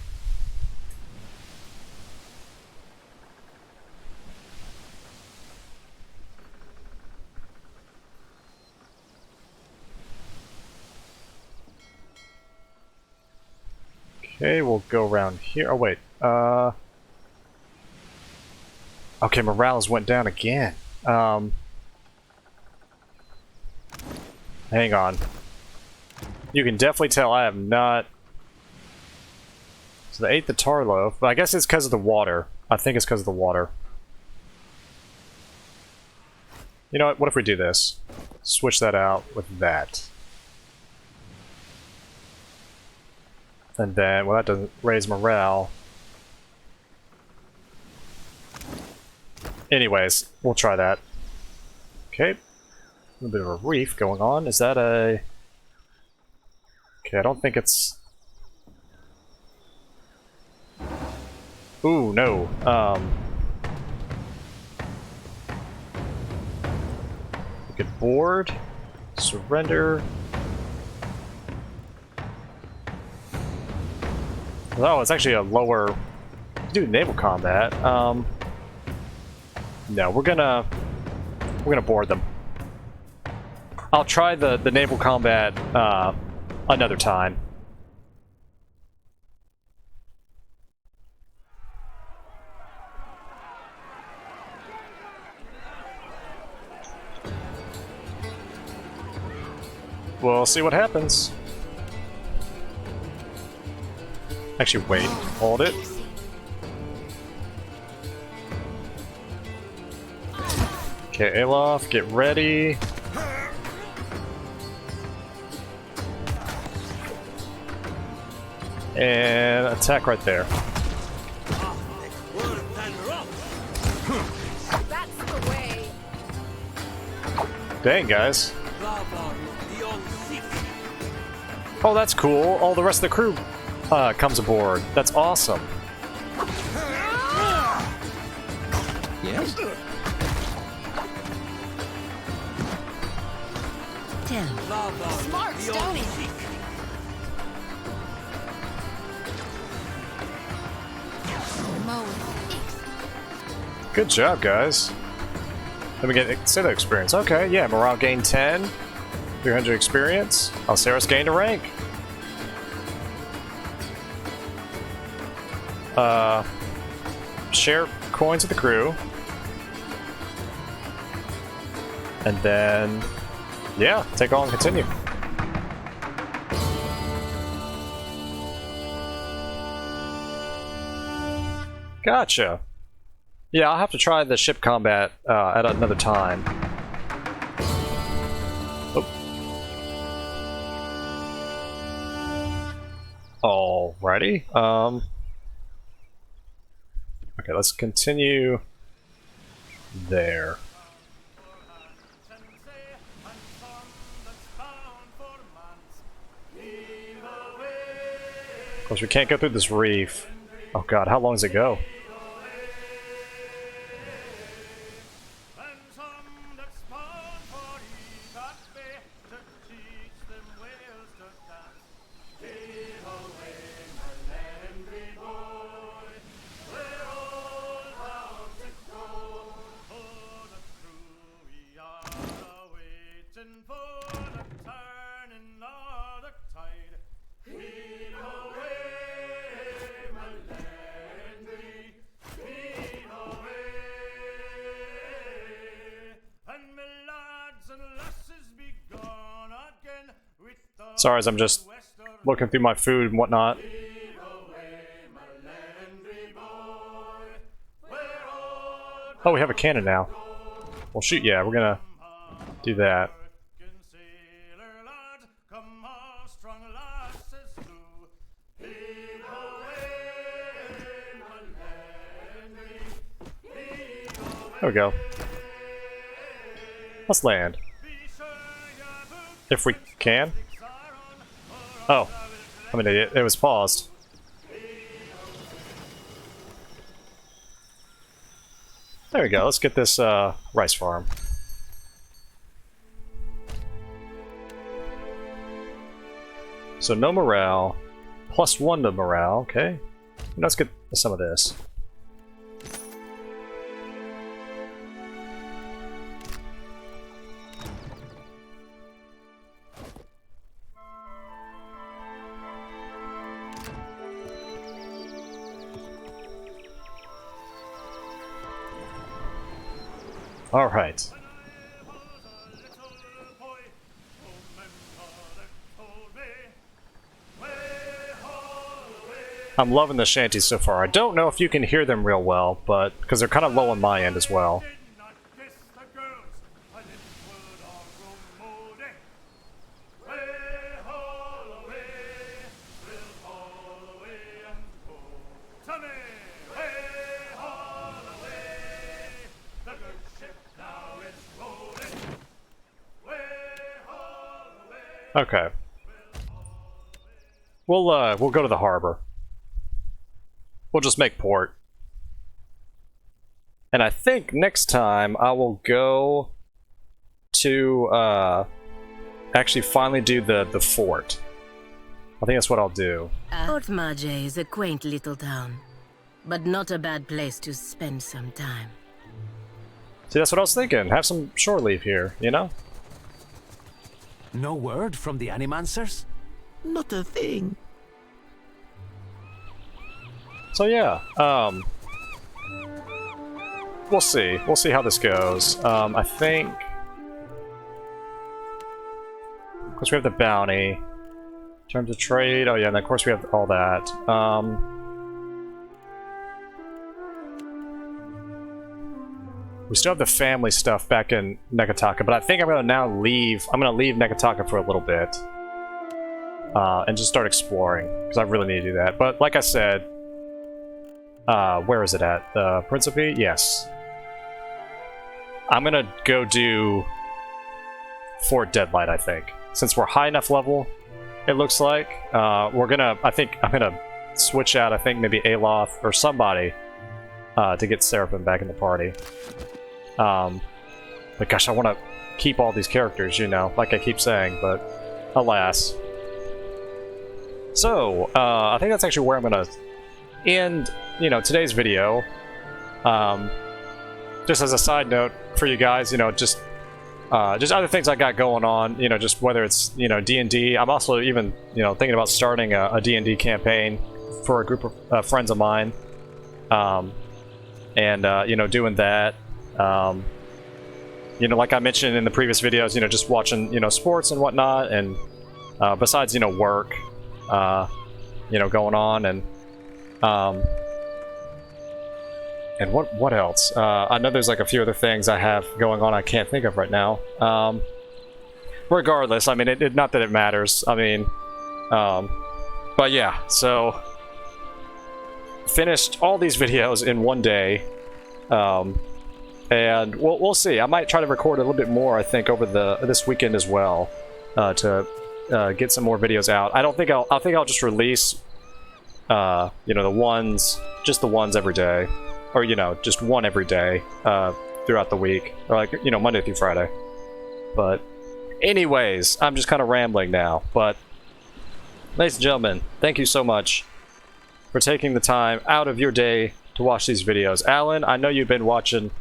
Speaker 1: Okay, we'll go around here. Oh, wait. Okay, morales went down again. Hang on. You can definitely tell I have not... So they ate the tar loaf, but I guess it's because of the water. I think it's because of the water. You know what if we do this? Switch that out with that. And then, well, that doesn't raise morale. Anyways, we'll try that. Okay. A little bit of a reef going on. Is that a... Okay, I don't think it's... Ooh, no. We could board. Surrender. Oh, it's actually a lower... Do naval combat. No, we're gonna board them. I'll try the naval combat another time. We'll see what happens. Actually, wait. Hold it. Okay, Alof, get ready. And attack right there.
Speaker 14: That's the way.
Speaker 1: Dang, guys. Oh, that's cool. All the rest of the crew comes aboard. That's awesome.
Speaker 8: Yes?
Speaker 14: Smart, Stony.
Speaker 1: Good job, guys. Let me get Xoti experience. Okay, yeah, morale gained 10. 300 experience. Alceris gained a rank. Share coins with the crew. And then, yeah, take all and continue. Gotcha. Yeah, I'll have to try the ship combat at another time. Oh. Alrighty. Okay, let's continue there. Of course, we can't go through this reef. Oh god, how long does it go? Sorry, as I'm just looking through my food and whatnot. Oh, we have a cannon now. Well, shoot, yeah, we're gonna do that. There we go. Let's land. If we can. Oh, I'm an idiot. It was paused. There we go. Let's get this rice farm. So no morale. +1 to morale. Okay. Let's get some of this. All right. I'm loving the shanties so far. I don't know if you can hear them real well, but because they're kind of low on my end as well. Okay. We'll go to the harbor. We'll just make port. And I think next time I will go to actually finally do the fort. I think that's what I'll do.
Speaker 11: Port Marge is a quaint little town, but not a bad place to spend some time.
Speaker 1: See, that's what I was thinking. Have some shore leave here, you know?
Speaker 8: No word from the Animancers?
Speaker 13: Not a thing.
Speaker 1: So yeah, we'll see. We'll see how this goes. I think... Of course we have the bounty. In terms of trade, oh yeah, and of course we have all that. We still have the family stuff back in Nekataka, but I think I'm gonna now leave. I'm gonna leave Nekataka for a little bit. And just start exploring, because I really need to do that. But like I said, where is it at? Principe? Yes. I'm gonna go do Fort Deadlight, I think. Since we're high enough level, it looks like. We're gonna, I think, I'm gonna switch out, I think, maybe Aloth or somebody to get Seraphim back in the party. But gosh, I want to keep all these characters, you know, like I keep saying, but alas. So, I think that's actually where I'm gonna end, you know, today's video. Just as a side note for you guys, you know, just other things I got going on, you know, just whether it's, you know, D&D. I'm also even, you know, thinking about starting a D&D campaign for a group of friends of mine. You know, doing that. You know, like I mentioned in the previous videos, you know, just watching, you know, sports and whatnot, and besides, you know, work, you know, going on, and And what else? I know there's like a few other things I have going on I can't think of right now. Regardless, I mean, not that it matters. I mean, but yeah, so finished all these videos in one day, and we'll see. I might try to record a little bit more, I think, over this weekend as well, to get some more videos out. I think I'll just release, you know, just the ones every day, or you know, just one every day throughout the week, or like, you know, Monday through Friday. But anyways, I'm just kind of rambling now. But ladies and gentlemen, thank you so much for taking the time out of your day to watch these videos. Alan, I know you've been watching.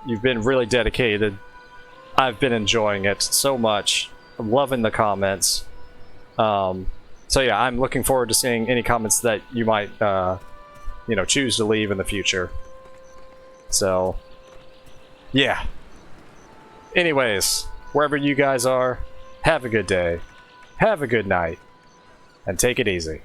Speaker 1: You've been really dedicated. I've been enjoying it so much. I'm loving the comments. So yeah, I'm looking forward to seeing any comments that you might, you know, choose to leave in the future. So, yeah. Anyways, wherever you guys are, have a good day, have a good night, and take it easy.